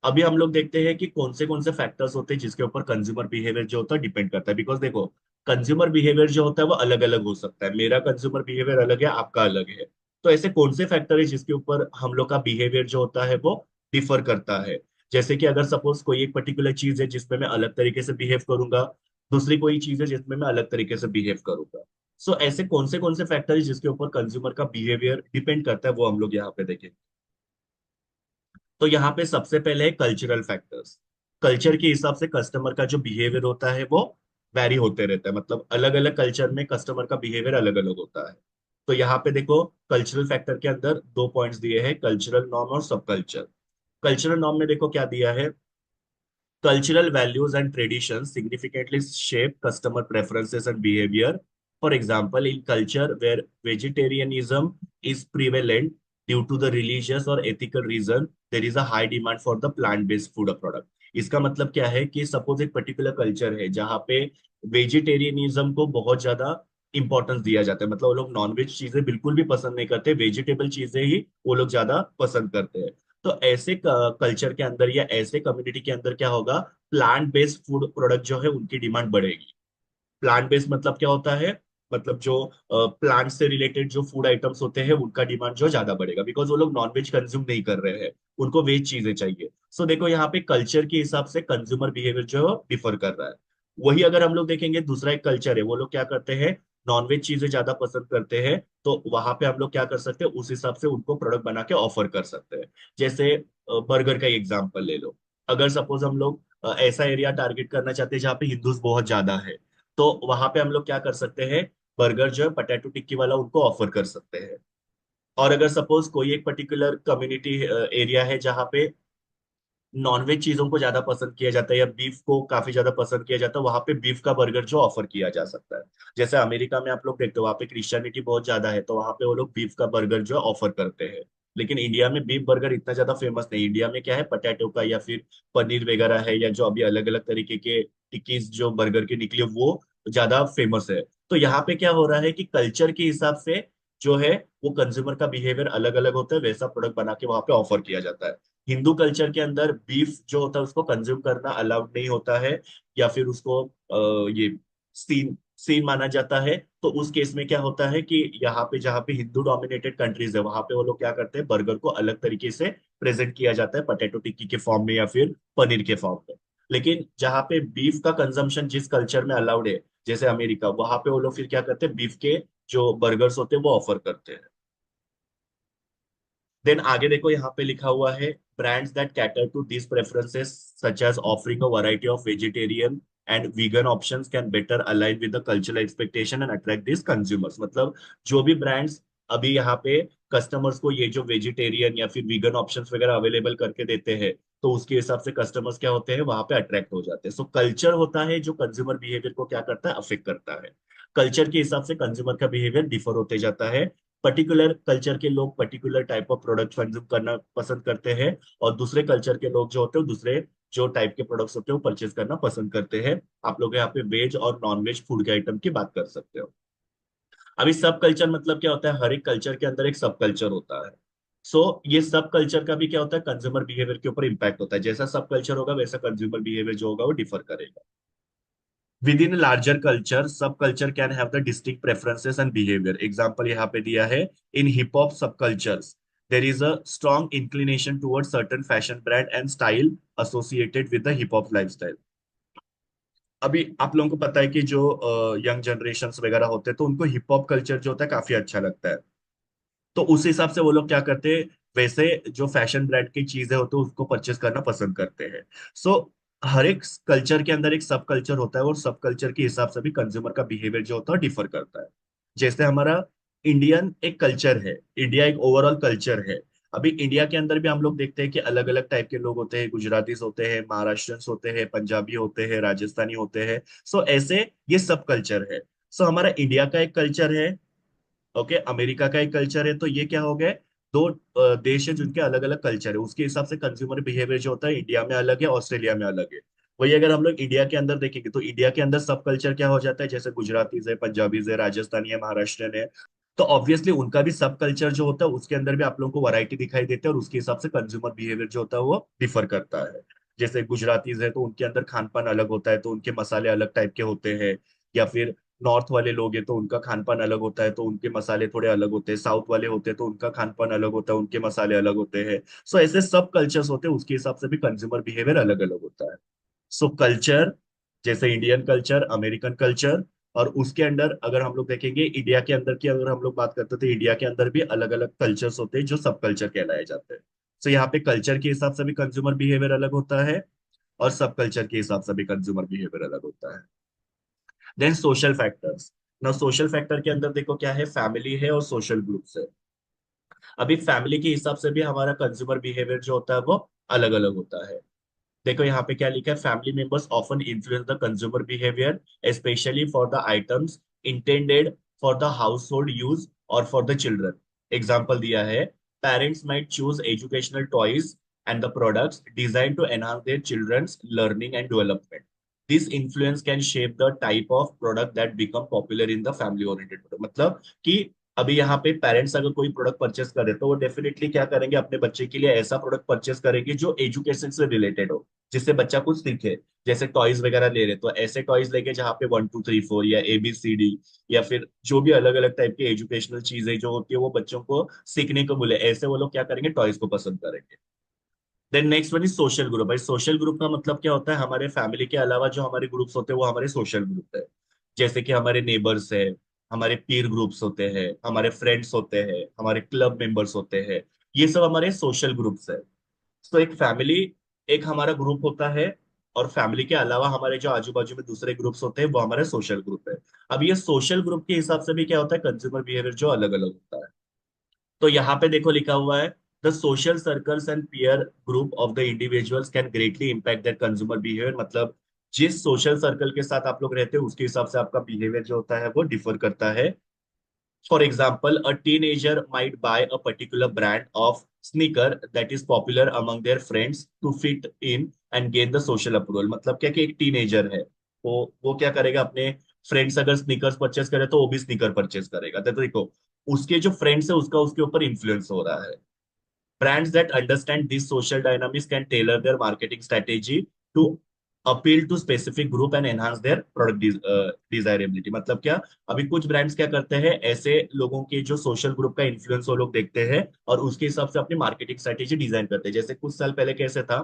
अभी हम लोग देखते हैं कि कौन से फैक्टर्स होते हैं जिसके ऊपर कंज्यूमर बिहेवियर जो होता है डिपेंड करता है। बिकॉज देखो, कंज्यूमर बिहेवियर जो होता है वो अलग अलग हो सकता है, मेरा कंज्यूमर बिहेवियर अलग है, आपका अलग है। तो ऐसे कौन से फैक्टर है जिसके ऊपर हम लोग का बिहेवियर जो होता है वो डिफर करता है। जैसे कि अगर सपोज कोई एक पर्टिकुलर चीज है जिसमें मैं अलग तरीके से बिहेव करूंगा, दूसरी कोई चीज है जिसमें मैं अलग तरीके से बिहेव करूंगा। ऐसे कौन से फैक्टर है जिसके ऊपर कंज्यूमर का बिहेवियर डिपेंड करता है, वो हम लोग यहाँ पे देखेंगे। तो यहाँ पे सबसे पहले है कल्चरल फैक्टर्स। कल्चर के हिसाब से कस्टमर का जो बिहेवियर होता है वो वैरी होते रहता है, मतलब अलग अलग कल्चर में कस्टमर का बिहेवियर अलग अलग होता है। तो यहाँ पे देखो, कल्चरल फैक्टर के अंदर दो पॉइंट्स दिए हैं, कल्चरल नॉर्म और सब कल्चर। कल्चरल नॉर्म में देखो क्या दिया है, cultural values and traditions significantly shape customer preferences and behavior. For example, in culture where vegetarianism is prevalent due to the religious or ethical reason, there is a high demand for the plant-based food product। इसका मतलब क्या है कि suppose एक particular culture है जहाँ पे vegetarianism को बहुत ज्यादा इंपॉर्टेंस दिया जाता है, मतलब वो लोग नॉनवेज चीजें बिल्कुल भी पसंद नहीं करते, वेजिटेबल चीजें ही वो लोग ज्यादा पसंद करते हैं। तो ऐसे कल्चर के अंदर या ऐसे कम्युनिटी के अंदर क्या होगा, प्लांट बेस्ड फूड प्रोडक्ट जो है उनकी डिमांड बढ़ेगी। प्लांट बेस्ड मतलब क्या होता है, मतलब जो प्लांट से रिलेटेड जो फूड आइटम्स होते हैं उनका डिमांड जो ज्यादा बढ़ेगा, बिकॉज वो लोग नॉनवेज कंज्यूम नहीं कर रहे हैं, उनको वेज चीजें चाहिए। देखो यहाँ पे कल्चर के हिसाब से कंज्यूमर बिहेवियर जो डिफर कर रहा है। वही अगर हम लोग देखेंगे दूसरा एक कल्चर है, वो लोग क्या करते हैं, नॉनवेज चीजें ज्यादा पसंद करते हैं, तो वहां पे हम लोग क्या कर सकते हैं, उस हिसाब से उनको प्रोडक्ट बना के ऑफर कर सकते हैं। जैसे बर्गर का एग्जाम्पल ले लो। अगर सपोज हम लोग ऐसा एरिया टारगेट करना चाहते हैं जहाँ पे हिंदूज बहुत ज्यादा है, तो वहां पे हम लोग क्या कर सकते हैं, बर्गर जो है पटेटो टिक्की वाला उनको ऑफर कर सकते हैं। और अगर सपोज कोई एक पर्टिकुलर कम्युनिटी एरिया है जहाँ पे नॉनवेज चीजों को ज्यादा पसंद किया जाता है या बीफ को काफी ज्यादा पसंद किया जाता है, वहां पे बीफ का बर्गर जो ऑफर किया जा सकता है। जैसे अमेरिका में आप लोग देखते हो, वहां पे क्रिश्चियनिटी बहुत ज्यादा है, तो वहां पे वो लोग बीफ का बर्गर जो ऑफर करते हैं। लेकिन इंडिया में बीफ बर्गर इतना ज्यादा फेमस नहीं, इंडिया में क्या है, पटेटो का या फिर पनीर वगैरह है, या जो अभी अलग अलग तरीके के टिक्कीज जो बर्गर की निकली है, वो ज्यादा फेमस है। तो यहाँ पे क्या हो रहा है कि कल्चर के हिसाब से जो है वो कंज्यूमर का बिहेवियर अलग अलग होता है, वैसा प्रोडक्ट बना के वहां पे ऑफर किया जाता है। हिंदू कल्चर के अंदर बीफ जो होता है उसको कंज्यूम करना अलाउड नहीं होता है, या फिर उसको ये सीन सीन माना जाता है। तो उस केस में क्या होता है कि यहाँ पे जहाँ पे हिंदू डोमिनेटेड कंट्रीज है, वहां पे वो लोग क्या करते हैं, बर्गर को अलग तरीके से प्रेजेंट किया जाता है, पटेटो टिक्की के फॉर्म में या फिर पनीर के फॉर्म में। लेकिन जहाँ पे बीफ का कंजम्पशन जिस कल्चर में अलाउड है, जैसे अमेरिका, वहां पे वो लोग फिर क्या करते हैं, बीफ के जो बर्गर्स होते हैं वो ऑफर करते हैं। देन आगे देखो, यहाँ पे लिखा हुआ है, brands that cater to this preferences such as offering a variety of vegetarian and vegan options can better align with the cultural expectation and attract this consumers. मतलब जो भी ब्रांड्स अभी यहाँ पे कस्टमर्स को ये जो वेजिटेरियन या फिर वीगन ऑप्शंस वगैरह अवेलेबल करके देते हैं, तो उसके हिसाब से कस्टमर्स क्या होते हैं, वहां पे अट्रैक्ट हो जाते हैं। कल्चर होता है जो कंज्यूमर बिहेवियर को क्या करता है, अफेक्ट करता है। कल्चर के हिसाब से कंज्यूमर का बिहेवियर डिफर होते जाता है। पर्टिकुलर कल्चर के लोग particular type of product consume करना पसंद करते हैं, और दूसरे कल्चर के लोग जो होते हैं दूसरे जो टाइप के प्रोडक्ट्स होते हैं वो परचेज करना पसंद करते हैं। आप लोग यहाँ पे वेज और नॉन वेज फूड के आइटम की बात कर सकते हो। अभी सब कल्चर मतलब क्या होता है, हर एक कल्चर के अंदर एक सब कल्चर होता है। ये सब कल्चर का भी क्या होता है, कंज्यूमर बिहेवियर के ऊपर इंपैक्ट होता है। जैसा सब कल्चर होगा वैसा कंज्यूमर बिहेवियर जो होगा वो डिफर करेगा। Within a larger culture, subculture can have the distinct preferences and behavior. Example यहाँ पे दिया है, in hip hop subcultures, there is a strong inclination towards certain fashion brand and style associated with the hip hop lifestyle। अभी आप लोगों को पता है कि जो यंग जनरेशन्स वगैरह होते हैं तो उनको हिप हॉप कल्चर जो होता है काफी अच्छा लगता है। तो उस हिसाब से वो लोग क्या करते हैं, वैसे जो फैशन ब्रांड की चीजें होती है उसको परचेस करना पसंद करते हैं। सो हर एक कल्चर के अंदर एक सब कल्चर होता है, और सब कल्चर के हिसाब से भी कंज्यूमर का बिहेवियर जो होता है डिफर करता है। जैसे हमारा इंडियन एक कल्चर है, इंडिया एक ओवरऑल कल्चर है। अभी इंडिया के अंदर भी हम लोग देखते हैं कि अलग अलग टाइप के लोग होते हैं, गुजरातीस होते हैं, महाराष्ट्रियंस होते हैं, पंजाबी होते हैं, राजस्थानी होते हैं। सो ऐसे ये सब कल्चर है। सो हमारा इंडिया का एक कल्चर है, ओके, अमेरिका का एक कल्चर है। तो ये क्या हो गए, दो देश है जिनके अलग अलग कल्चर है, उसके हिसाब से कंज्यूमर बिहेवियर जो होता है इंडिया में अलग है, ऑस्ट्रेलिया में अलग है। वही अगर हम लोग इंडिया के अंदर देखेंगे तो इंडिया के अंदर सब कल्चर क्या हो जाता है, जैसे गुजरातीज है, पंजाबीज है, राजस्थानी है, महाराष्ट्रन है। तो ऑब्वियसली उनका भी सब कल्चर जो होता है उसके अंदर भी आप लोगों को वैरायटी दिखाई देती है, और उसके हिसाब से कंज्यूमर बिहेवियर जो होता है वो डिफर करता है। जैसे गुजरातीज है तो उनके अंदर खान पान अलग होता है, तो उनके मसाले अलग टाइप के होते हैं। या फिर नॉर्थ वाले लोग हैं तो उनका खान पान अलग होता है, तो उनके मसाले थोड़े अलग होते हैं। साउथ वाले होते हैं तो उनका खान पान अलग होता है, उनके मसाले अलग होते हैं। सो ऐसे सब कल्चर्स होते हैं, उसके हिसाब से भी कंज्यूमर बिहेवियर अलग अलग होता है। सो कल्चर, जैसे इंडियन कल्चर, अमेरिकन कल्चर, और उसके अंदर अगर हम लोग देखेंगे इंडिया के अंदर की अगर हम लोग बात करते हैं तो इंडिया के अंदर भी अलग अलग कल्चर्स होते हैं जो सब कल्चर कहलाए जाते हैं। सो यहाँ पे कल्चर के हिसाब से भी कंज्यूमर बिहेवियर अलग होता है, और सब कल्चर के हिसाब से भी कंज्यूमर बिहेवियर अलग होता है। Then social factors. ना सोशल फैक्टर के अंदर देखो क्या है, फैमिली है और सोशल ग्रुप्स है। अभी फैमिली के हिसाब से भी हमारा कंज्यूमर बिहेवियर जो होता है वो अलग अलग होता है। देखो यहाँ पे क्या लिखा है, family members often influence the consumer behaviour, specially for the items intended for the household use और फॉर द चिल्ड्रन। एग्जाम्पल दिया है, parents might choose educational toys and the products design to enhance their children's learning and development. This influence can shape the type of product that become popular in the family oriented. मतलब कि अभी यहाँ पे parents अगर कोई product purchase करे तो वो डेफिनेटली क्या करेंगे, अपने बच्चे के लिए ऐसा प्रोडक्ट परचेस करेंगे जो एजुकेशन से रिलेटेड हो, जिससे बच्चा कुछ सीखे। जैसे टॉयज वगैरह ले रहे तो ऐसे टॉयज लेके जहाँ पे 1 2 3 4 या ABCD, या फिर जो भी अलग अलग टाइप की एजुकेशनल चीजें जो होती है वो बच्चों को सीखने को मिले, ऐसे वो लोग क्या करेंगे, टॉयज को पसंद करेंगे। Then next one is social group. भाई सोशल ग्रुप का मतलब क्या होता है, हमारे फैमिली के अलावा जो हमारे ग्रुप्स होते हैं वो हमारे सोशल ग्रुप है। जैसे कि हमारे नेबर्स है, हमारे पीर ग्रुप्स होते हैं, हमारे फ्रेंड्स होते हैं, हमारे क्लब मेंबर्स होते हैं। ये सब हमारे सोशल ग्रुप्स है। तो एक फैमिली एक हमारा ग्रुप होता है, और फैमिली के अलावा हमारे जो आजू बाजू में दूसरे ग्रुप्स होते हैं वो हमारे सोशल ग्रुप है। अब ये सोशल ग्रुप के हिसाब से भी क्या होता है, कंज्यूमर बिहेवियर जो अलग अलग होता है। तो यहाँ पे देखो लिखा हुआ है, the social circles and peer group of the individuals can greatly impact that consumer behaviour. मतलब जिस सोशल सर्कल के साथ आप लोग रहते हो उसके हिसाब से आपका बिहेवियर जो होता है वो डिफर करता है। For example, a teenager might buy a particular brand of sneaker that is popular among their friends to fit in and gain the social approval। मतलब क्या कि एक टीनेजर है, वो क्या करेगा, अपने फ्रेंड्स अगर स्नीकर्स परचेस करे तो वो भी स्नीकर परचेस करेगा। तो देखो उसके जो फ्रेंड्स है उसका उसके ऊपर इन्फ्लुएंस हो रहा है। Brands that understand these social dynamics can tailor their marketing strategy to appeal to specific group and enhance their product desirability। मतलब क्या, अभी कुछ ब्रांड्स क्या करते हैं, ऐसे लोगों के जो सोशल ग्रुप का इन्फ्लुएंस वो लोग देखते हैं और उसके हिसाब से अपनी मार्केटिंग स्ट्रेटेजी डिजाइन करते हैं। जैसे कुछ साल पहले कैसे था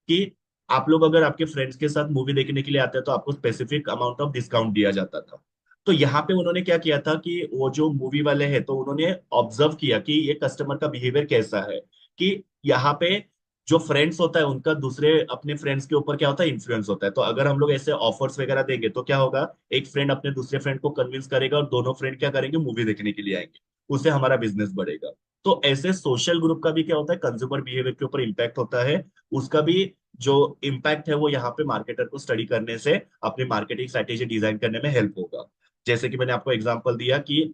कि आप लोग अगर आपके फ्रेंड्स के साथ मूवी देखने के लिए आते हैं तो आपको स्पेसिफिक अमाउंट ऑफ डिस्काउंट दिया जाता था। तो यहाँ पे उन्होंने क्या किया था कि वो जो मूवी वाले हैं तो उन्होंने ऑब्जर्व किया कि ये कस्टमर का बिहेवियर कैसा है, कि यहाँ पे जो फ्रेंड्स होता है उनका दूसरे अपने फ्रेंड्स के ऊपर क्या होता है, इन्फ्लुएंस होता है। तो अगर हम लोग ऐसे ऑफर्स वगैरह देंगे तो क्या होगा, एक फ्रेंड अपने दूसरे फ्रेंड को कन्विंस करेगा और दोनों फ्रेंड क्या करेंगे, मूवी देखने के लिए आएंगे, उससे हमारा बिजनेस बढ़ेगा। तो ऐसे सोशल ग्रुप का भी क्या होता है, कंज्यूमर बिहेवियर के ऊपर इम्पैक्ट होता है। उसका भी जो इम्पैक्ट है वो यहाँ पे मार्केटर को स्टडी करने से अपनी मार्केटिंग स्ट्रेटेजी डिजाइन करने में हेल्प होगा। जैसे कि मैंने आपको एग्जांपल दिया कि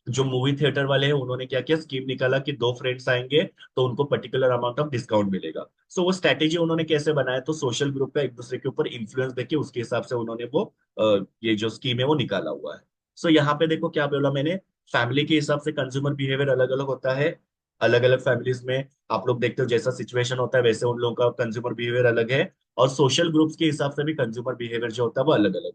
जो मूवी थिएटर वाले हैं उन्होंने क्या किया, स्कीम निकाला कि दो फ्रेंड्स आएंगे तो उनको पर्टिकुलर अमाउंट ऑफ डिस्काउंट मिलेगा। सो वो स्ट्रैटेजी उन्होंने कैसे बनाया, तो सोशल ग्रुप का एक दूसरे के ऊपर इन्फ्लुएंस देके उसके हिसाब से उन्होंने वो ये जो स्कीम है वो निकाला हुआ है। सो यहाँ पे देखो क्या बोला मैंने, फैमिली के हिसाब से कंज्यूमर बिहेवियर अलग अलग होता है। अलग अलग फैमिलीज में आप लोग देखते हो जैसा सिचुएशन होता है वैसे उन लोगों का कंज्यूमर बिहेवियर अलग है, और सोशल ग्रुप्स के हिसाब से भी कंज्यूमर बिहेवियर जो होता है वो अलग अलग।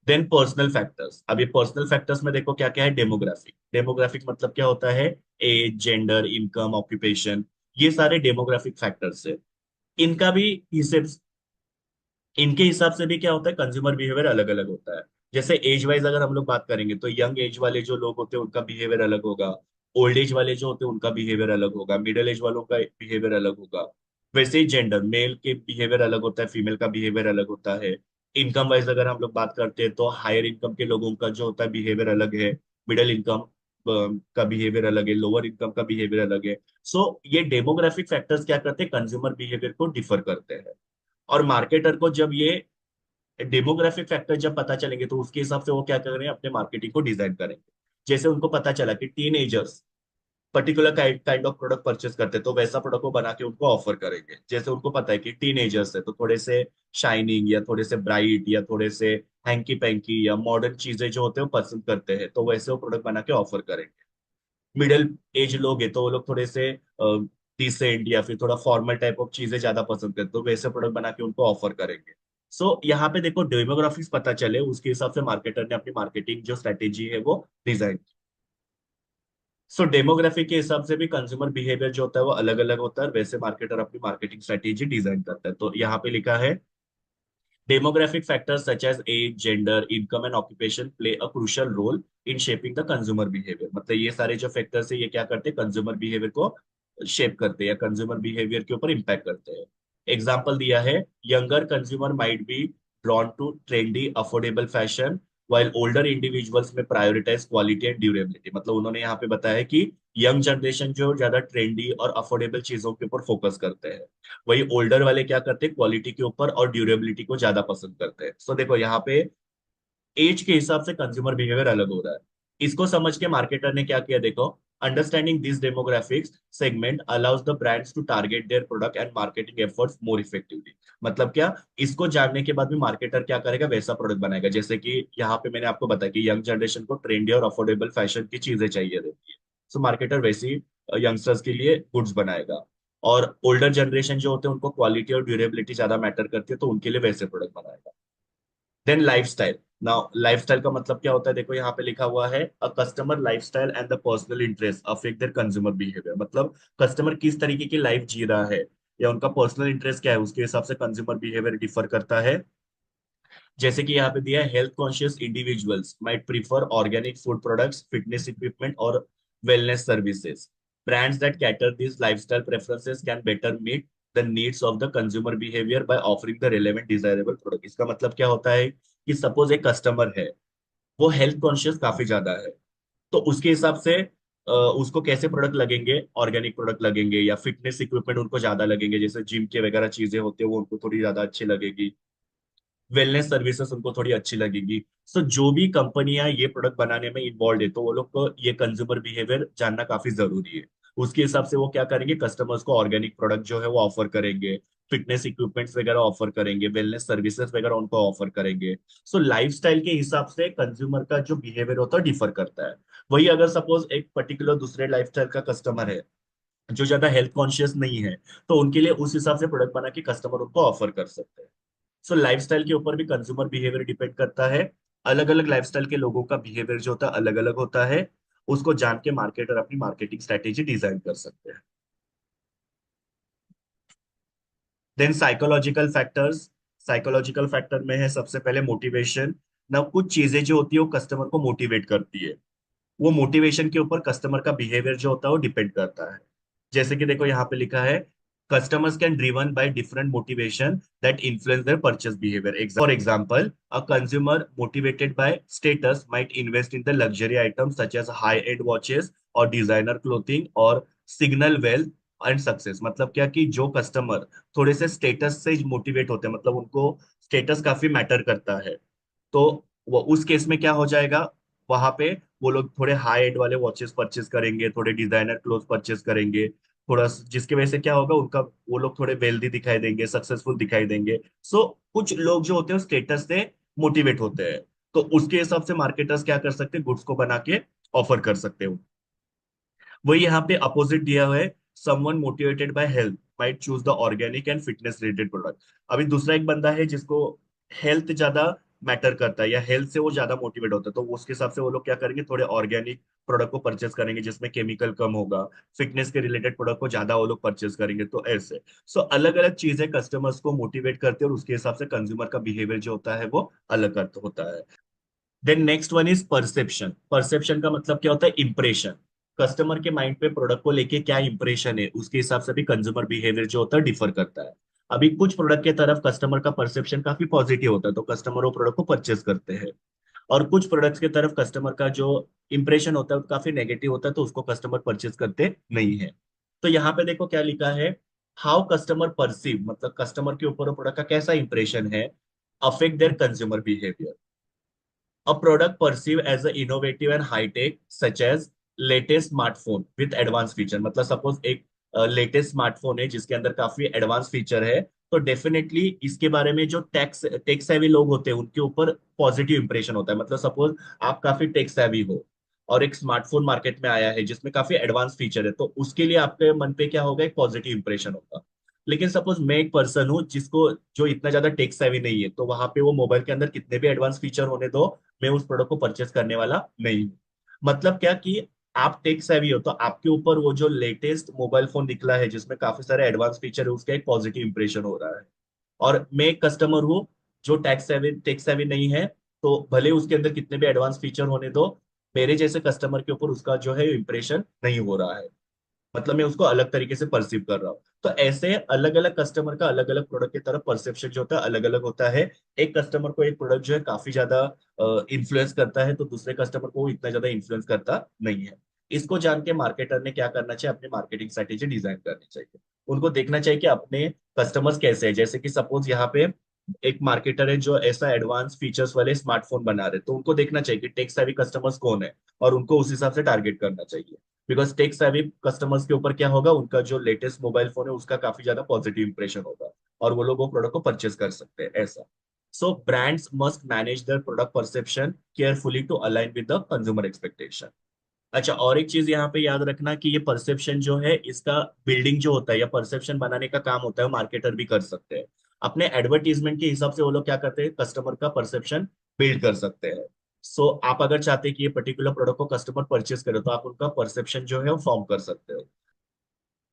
Then personal factors. अभी पर्सनल फैक्टर्स में देखो क्या क्या है, डेमोग्राफिक। डेमोग्राफिक मतलब क्या होता है, एज, जेंडर, इनकम, ऑक्यूपेशन, ये सारे डेमोग्राफिक फैक्टर्स है। इनका भी हिसाब इनके हिसाब से भी क्या होता है, कंज्यूमर बिहेवियर अलग अलग होता है। जैसे एज वाइज अगर हम लोग बात करेंगे तो यंग एज वाले जो लोग होते हैं उनका बिहेवियर अलग होगा, ओल्ड एज वाले जो होते हैं उनका बिहेवियर अलग होगा, मिडिल एज वालों का बिहेवियर अलग होगा। वैसे ही जेंडर, मेल के बिहेवियर अलग होता है, फीमेल का बिहेवियर अलग होता है। इनकम वाइज अगर हम लोग बात करते हैं तो हायर इनकम के लोगों का जो होता है बिहेवियर अलग है, मिडिल इनकम का बिहेवियर अलग है, लोअर इनकम का बिहेवियर अलग है। सो ये डेमोग्राफिक फैक्टर्स क्या करते हैं, कंज्यूमर बिहेवियर को डिफर करते हैं। और मार्केटर को जब ये डेमोग्राफिक फैक्टर जब पता चलेंगे तो उसके हिसाब से वो क्या करेंगे, अपने मार्केटिंग को डिजाइन करेंगे। जैसे उनको पता चला कि tin particular kind of product purchase करते हैं, तो वैसा प्रोडक्ट को बना के उनको ऑफर करेंगे। जैसे उनको पता है कि टीनेजर्स है तो थोड़े से शाइनिंग या थोड़े से ब्राइट या थोड़े से हैंकी पैंकी या मॉडर्न चीजें जो होते हैं वो पसंद करते हैं, तो वैसे वो प्रोडक्ट बना के ऑफर करेंगे। मिडिल एज लोग हैं तो वो लोग थोड़े से डिसेंट या फिर थोड़ा फॉर्मल टाइप ऑफ चीजें ज्यादा पसंद करते हैं, तो वैसे प्रोडक्ट बना के उनको ऑफर करेंगे। सो यहाँ पे देखो डेमोग्राफिक्स पता चले, उसके हिसाब से मार्केटर ने अपनी मार्केटिंग जो स्ट्रेटेजी है वो डिजाइन। सो डेमोग्राफिक के हिसाब से भी कंज्यूमर बिहेवियर जो होता है वो अलग अलग होता है, और वैसे मार्केटर अपनी मार्केटिंग स्ट्रेटेजी डिजाइन करता है। तो यहाँ पे लिखा है demographic factors such as age, gender, income and occupation play a crucial role in shaping the consumer behavior। मतलब ये सारे जो फैक्टर्स है ये क्या करते हैं, कंज्यूमर बिहेवियर को शेप करते हैं या कंज्यूमर बिहेवियर के ऊपर इम्पैक्ट करते हैं। एग्जाम्पल दिया है, younger consumer might be drawn to trendy affordable fashion while older individuals may prioritise quality and durability. मतलब उन्होंने यहाँ पे बताया कि यंग जनरेशन जो ज्यादा ट्रेंडी और अफोर्डेबल चीजों के ऊपर फोकस करते हैं, वही ओल्डर वाले क्या करते हैं, क्वालिटी के ऊपर और ड्यूरेबिलिटी को ज्यादा पसंद करते हैं। सो देखो यहाँ पे एज के हिसाब से कंज्यूमर बिहेवियर अलग हो रहा है। इसको समझ के मार्केटर ने क्या किया, देखो, understanding this demographics segment allows the brands to target their product and marketing efforts more effectively. मतलब क्या, इसको जानने के बाद भी मार्केटर क्या करेगा, वैसा प्रोडक्ट बनाएगा। जैसे कि यहाँ पे मैंने आपको बताया कि यंग जनरेशन को ट्रेंडी और अफोर्डेबल फैशन की चीजें चाहिए रहती है, सो मार्केटर वैसी यंगस्टर्स के लिए गुड्स बनाएगा। और ओल्डर जनरेशन जो होते हैं उनको क्वालिटी और ड्यूरेबिलिटी ज्यादा मैटर करती है, तो उनके लिए वैसे प्रोडक्ट बनाएगा। Then lifestyle. नाउ लाइफस्टाइल का मतलब क्या होता है, देखो यहाँ पे लिखा हुआ है, a customer lifestyle and the personal interest affect there consumer behaviour. मतलब कस्टमर किस तरीके की लाइफ जी रहा है या उनका पर्सनल इंटरेस्ट क्या है, उसके हिसाब से कंज्यूमर बिहेवियर डिफर करता है। जैसे कि यहाँ पे दिया है, health conscious individuals might prefer organic food products, fitness equipment और wellness services. Brands that cater this lifestyle preferences can better meet the needs of the consumer behaviour by offering the relevant desirable product. इसका मतलब क्या होता है कि suppose एक customer है, वो हेल्थ कॉन्शियस काफी ज्यादा है, तो उसके हिसाब से उसको कैसे प्रोडक्ट लगेंगे, ऑर्गेनिक प्रोडक्ट लगेंगे या फिटनेस इक्विपमेंट उनको ज्यादा लगेंगे, जैसे जिम के वगैरह चीजें होती है वो उनको थोड़ी ज्यादा अच्छी लगेगी, वेलनेस सर्विसेज उनको थोड़ी अच्छी लगेगी। सो जो भी कंपनियां ये प्रोडक्ट बनाने में इन्वॉल्व है तो वो लोग को ये कंज्यूमर बिहेवियर जानना काफी जरूरी है। उसके हिसाब से वो क्या करेंगे, कस्टमर्स को ऑर्गेनिक प्रोडक्ट जो है वो ऑफर करेंगे, फिटनेस इक्विपमेंट्स वगैरह ऑफर करेंगे, वेलनेस सर्विसेज वगैरह उनको ऑफर करेंगे। सो लाइफस्टाइल के हिसाब से कंज्यूमर का जो बिहेवियर होता है डिफर करता है। वही अगर सपोज एक पर्टिकुलर दूसरे लाइफस्टाइल का कस्टमर है जो ज्यादा हेल्थ कॉन्शियस नहीं है, तो उनके लिए उस हिसाब से प्रोडक्ट बना के कस्टमर उनको ऑफर कर सकते हैं। सो लाइफस्टाइल के ऊपर भी कंज्यूमर बिहेवियर डिपेंड करता है। अलग अलग लाइफस्टाइल के लोगों का बिहेवियर जो होता है अलग अलग होता है, उसको जान के मार्केटर अपनी मार्केटिंग स्ट्रेटेजी डिजाइन कर सकते हैं। Then psychological factors. Psychological factor में है सबसे पहले मोटिवेशन। ना कुछ चीजें जो होती है वो कस्टमर को मोटिवेट करती है, वो मोटिवेशन के ऊपर कस्टमर का बिहेवियर जो होता है वो डिपेंड करता है। जैसे कि देखो यहाँ पे लिखा है, customers can driven by different motivation that influence their purchase behaviour. For example, a consumer motivated by status might invest in the luxury items such as high end watches और डिजाइनर क्लोथिंग और signal wealth and success. मतलब क्या कि जो customer थोड़े से status से motivate होते हैं, मतलब उनको स्टेटस काफी मैटर करता है, तो वो उस केस में क्या हो जाएगा, वहां पे वो लोग थोड़े हाई एंड वाले वॉचेस परचेस करेंगे, थोड़े डिजाइनर क्लोथ परचेस करेंगे, थोड़ा जिसकी वजह से क्या होगा, उनका वो लोग थोड़े वेल्दी दिखाई देंगे, सक्सेसफुल दिखाई देंगे। सो कुछ लोग जो होते हैं स्टेटस से मोटिवेट होते हैं, तो उसके हिसाब से मार्केटर्स क्या कर सकते हैं, गुड्स को बना के ऑफर कर सकते हो। वही यहाँ पे अपोजिट दिया हुआ है, someone motivated by health might choose the organic and fitness related product. अभी दूसरा एक बंदा है जिसको हेल्थ ज्यादा मैटर करता है या हेल्थ से वो ज्यादा मोटिवेट होता है, तो उसके हिसाब से वो लोग क्या करेंगे, थोड़े ऑर्गेनिक प्रोडक्ट को परचेस करेंगे जिसमें केमिकल कम होगा, फिटनेस के रिलेटेड प्रोडक्ट को ज्यादा वो लोग परचेस करेंगे, तो ऐसे। सो अलग अलग चीजें कस्टमर्स को मोटिवेट करते हैं और उसके हिसाब से कंज्यूमर का बिहेवियर जो होता है वो अलग होता है। Then next one is perception. Perception का मतलब क्या होता है, इंप्रेशन। कस्टमर के माइंड पे प्रोडक्ट को लेके क्या इंप्रेशन है, उसके हिसाब से भी कंज्यूमर बिहेवियर जो होता है डिफर करता है। अभी कुछ प्रोडक्ट के तरफ कस्टमर का परसेप्शन काफी पॉजिटिव होता है, तो कस्टमर वो प्रोडक्ट को परचेस करते हैं। और कुछ प्रोडक्ट्स की तरफ कस्टमर का जो इंप्रेशन होता है वो काफी नेगेटिव होता है, तो उसको कस्टमर परचेज करते नहीं है। तो यहाँ पे देखो क्या लिखा है, हाउ कस्टमर परसीव, मतलब कस्टमर के ऊपर वो प्रोडक्ट का कैसा इंप्रेशन है, affect there consumer behaviour. A product perceived as a innovative and high tech such as latest smartphone with advanced feature, मतलब सपोज एक लेटेस्ट स्मार्टफोन है जिसके अंदर काफी एडवांस फीचर है, तो डेफिनेटली इसके बारे में जो टेक सेवी लोग होते हैं उनके ऊपर पॉजिटिव इंप्रेशन होता है। मतलब सपोज आप काफी टेक सेवी हो और एक स्मार्टफोन मार्केट में आया है जिसमें काफी एडवांस फीचर है, तो उसके लिए आपके मन पे क्या होगा, एक पॉजिटिव इंप्रेशन होगा। लेकिन सपोज मैं एक पर्सन हूँ जिसको जो इतना ज्यादा टेक सेवी नहीं है, तो वहां पे वो मोबाइल के अंदर कितने भी एडवांस फीचर होने दो, मैं उस प्रोडक्ट को परचेस करने वाला नहीं हूँ। मतलब क्या कि आप टेक सेवी हो तो आपके ऊपर वो जो लेटेस्ट मोबाइल फोन निकला है जिसमें काफी सारे एडवांस फीचर है उसका एक पॉजिटिव इंप्रेशन हो रहा है। और मैं एक कस्टमर हूँ जो टेक सेवी नहीं है, तो भले उसके अंदर कितने भी एडवांस फीचर होने दो, मेरे जैसे कस्टमर के ऊपर उसका जो है इंप्रेशन नहीं हो रहा है। मतलब मैं उसको अलग तरीके से परसीव कर रहा हूँ। तो ऐसे अलग अलग कस्टमर का अलग अलग प्रोडक्ट की तरफ परसेप्शन जो होता है अलग अलग होता है। एक कस्टमर को एक प्रोडक्ट जो है काफी ज्यादा इन्फ्लुएंस करता है, तो दूसरे कस्टमर को वो इतना ज्यादा इन्फ्लुएंस करता नहीं है। इसको जान के मार्केटर ने क्या करना चाहिए, अपनी मार्केटिंग स्ट्रेटेजी डिजाइन करनी चाहिए। उनको देखना चाहिए कि अपने कस्टमर्स कैसे हैं, जैसे कि सपोज यहाँ पे एक मार्केटर है जो ऐसा एडवांस फीचर्स वाले स्मार्टफोन बना रहे, तो उनको देखना चाहिए कि टेक सेवी कस्टमर्स कौन है और उनको उस हिसाब से टारगेट करना चाहिए। बिकॉज टेक सेवी कस्टमर्स के ऊपर क्या होगा, उनका जो लेटेस्ट मोबाइल फोन है उसका काफी ज्यादा पॉजिटिव इंप्रेशन होगा और वो लोग वो प्रोडक्ट को परचेस कर सकते हैं ऐसा। So brands must manage their product perception carefully to align with the consumer expectation. अच्छा, और एक चीज यहाँ पे याद रखना कि ये परसेप्शन जो है इसका बिल्डिंग जो होता है या परसेप्शन बनाने का काम होता है वो मार्केटर भी कर सकते हैं। अपने एडवर्टीजमेंट के हिसाब से वो लोग क्या करते हैं, कस्टमर का परसेप्शन बिल्ड कर सकते हैं। सो आप अगर चाहते हैं कि ये पर्टिकुलर प्रोडक्ट को कस्टमर परचेस करे तो आप उनका परसेप्शन जो है वो फॉर्म कर सकते हो।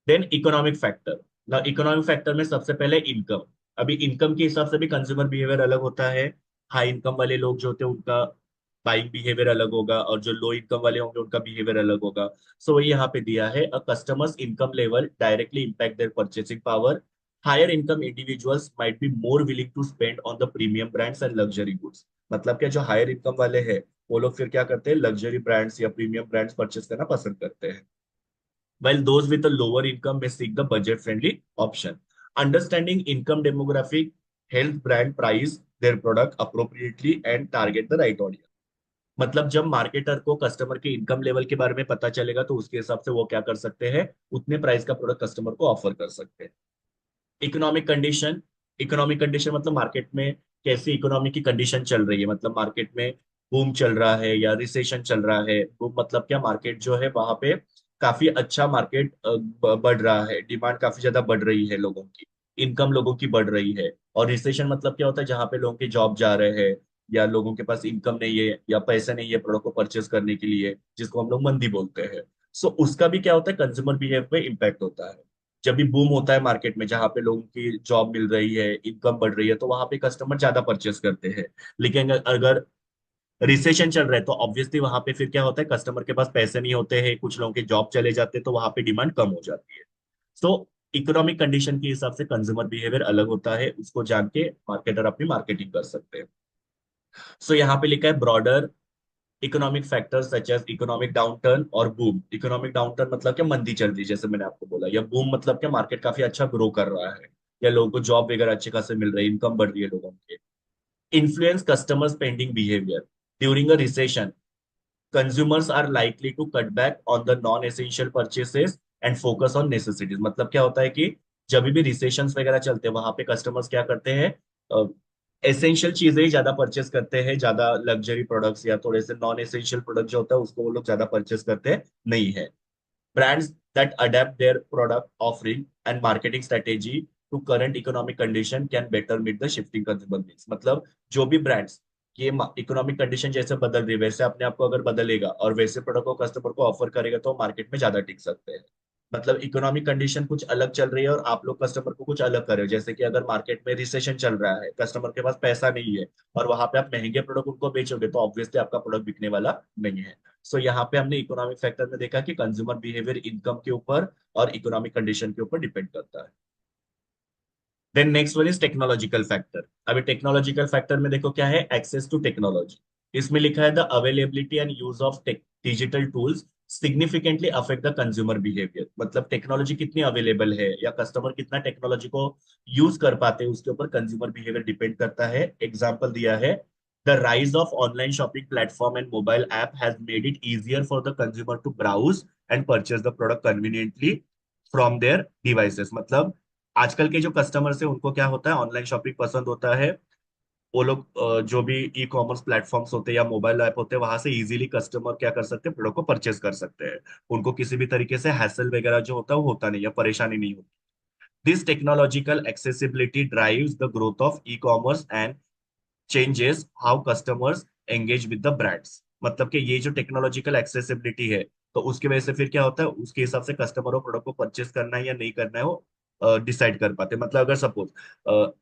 Then economic factor. ना इकोनॉमिक फैक्टर में सबसे पहले इनकम। अभी इनकम के हिसाब से भी कंज्यूमर बिहेवियर अलग होता है। हाई इनकम वाले लोग जो होते हैं उनका बाइंग बिहेवियर अलग होगा और जो लो इनकम वाले होंगे उनका बिहेवियर अलग होगा। सो वही यहाँ पे दिया है, a customers income level directly impact their purchasing power. Higher income individuals might be more willing to spend on the premium brands and luxury goods. मतलब क्या, जो हायर इनकम वाले हैं वो लोग फिर क्या करते हैं, लग्जरी ब्रांड्स या प्रीमियम ब्रांड्स परचेस करना पसंद करते हैं, while those with a lower income may seek the budget-friendly option. Understanding income demographic help brand price their product appropriately and target the right audience. मतलब जब मार्केटर को customer के income level के बारे में पता चलेगा तो उसके हिसाब से वो क्या कर सकते हैं, उतने प्राइस का प्रोडक्ट कस्टमर को ऑफर कर सकते हैं। Economic condition. इकोनॉमिक कंडीशन मतलब मार्केट में कैसी इकोनॉमी की कंडीशन चल रही है, मतलब मार्केट में बूम चल रहा है या रिसेशन चल रहा है। बूम मतलब क्या, मार्केट जो है वहां पे काफी अच्छा मार्केट बढ़ रहा है, डिमांड काफी ज्यादा बढ़ रही है लोगों की, इनकम लोगों की बढ़ रही है। और रिसेशन मतलब क्या होता है, जहाँ पे लोगों के जॉब जा रहे हैं या लोगों के पास इनकम नहीं है या पैसे नहीं है प्रोडक्ट को परचेस करने के लिए, जिसको हम लोग मंदी बोलते हैं। सो उसका भी क्या होता है, कंज्यूमर बिहेवियर पे इम्पैक्ट होता है। जब भी बूम होता है मार्केट में, जहां पे लोगों की जॉब मिल रही है, इनकम बढ़ रही है, तो वहां पे कस्टमर ज्यादा परचेस करते हैं। लेकिन अगर रिसेशन चल रहा है तो ऑब्वियसली वहां पे फिर क्या होता है, कस्टमर के पास पैसे नहीं होते हैं, कुछ लोगों के जॉब चले जाते हैं, तो वहां पे डिमांड कम हो जाती है। सो इकोनॉमिक कंडीशन के हिसाब से कंज्यूमर बिहेवियर अलग होता है, उसको जान के मार्केटर अपनी मार्केटिंग कर सकते हैं। सो यहाँ पे लिखा है broader economic factors such as economic downturn और बूम। इकोनॉमिक डाउनटर्न मतलब क्या, मंदी चल रही है जैसे मैंने आपको बोला, या बूम मतलब क्या, मार्केट काफी अच्छा ग्रो कर रहा है या लोगों को जॉब वगैरह अच्छे खासे मिल रही है, इनकम बढ़ रही है लोगों की। Influence customer spending behaviour during a recession. Consumers are likely to cut back on the non essential purchases and focus on necessities. मतलब क्या होता है कि जब भी रिसेशन वगैरह चलते हैं वहां पे कस्टमर्स क्या करते हैं, एसेंशियल चीजें ही ज्यादा परचेस करते हैं, ज्यादा लग्जरी प्रोडक्ट्स या थोड़े से नॉन एसेंशियल प्रोडक्ट जो होता है उसको वो लोग ज्यादा परचेस करते नहीं है। Brands that adapt their product offering and marketing strategy to current economic condition can better meet the shifting consumer needs। मतलब जो भी ब्रांड्स ये इकोनॉमिक कंडीशन जैसे बदल रही है वैसे अपने आप को अगर बदलेगा और वैसे प्रोडक्ट को कस्टमर को ऑफर करेगा तो मार्केट में ज्यादा टिक सकते हैं। मतलब इकोनॉमिक कंडीशन कुछ अलग चल रही है और आप लोग कस्टमर को कुछ अलग कर रहे हो, जैसे कि अगर मार्केट में रिसेशन चल रहा है, कस्टमर के पास पैसा नहीं है, और वहां पे आप महंगे प्रोडक्ट उनको बेचोगे तो ऑब्वियसली आपका प्रोडक्ट बिकने वाला नहीं है। सो यहाँ पे हमने इकोनॉमिक फैक्टर में देखा कि कंज्यूमर बिहेवियर इनकम के ऊपर और इकोनॉमिक कंडीशन के ऊपर डिपेंड करता है। Then next one is technological factor. अभी टेक्नोलॉजिकल फैक्टर में देखो क्या है, एक्सेस टू टेक्नोलॉजी। इसमें लिखा है the availability and use of digital tools significantly affect the consumer behaviour. मतलब टेक्नोलॉजी कितनी अवेलेबल है या कस्टमर कितना टेक्नोलॉजी को यूज कर पाते हैं उसके ऊपर कंज्यूमर बिहेवियर डिपेंड करता है। एग्जाम्पल दिया है, the rise of online shopping platform and mobile app has made it easier for the consumer to browse and purchase the product conveniently from their devices. मतलब आजकल के जो कस्टमर्स है उनको क्या होता है, ऑनलाइन शॉपिंग पसंद होता है। वो लोग जो भी ई कॉमर्स प्लेटफॉर्म्स होते हैं या मोबाइल ऐप होते हैं वहां से इजीली कस्टमर क्या कर सकते हैं, प्रोडक्ट को परचेज कर सकते हैं। उनको किसी भी तरीके से हैसल वगैरह जो होता है वो होता नहीं, या परेशानी नहीं होती। This technological accessibility drives the growth of e commerce and changes how customers engage with the brands. मतलब कि ये जो टेक्नोलॉजिकल एक्सेसिबिलिटी है, तो उसकी वजह से फिर क्या होता है, उसके हिसाब से कस्टमर को प्रोडक्ट को परचेस करना है या नहीं करना है वो डिसाइड कर पाते हैं। मतलब अगर सपोज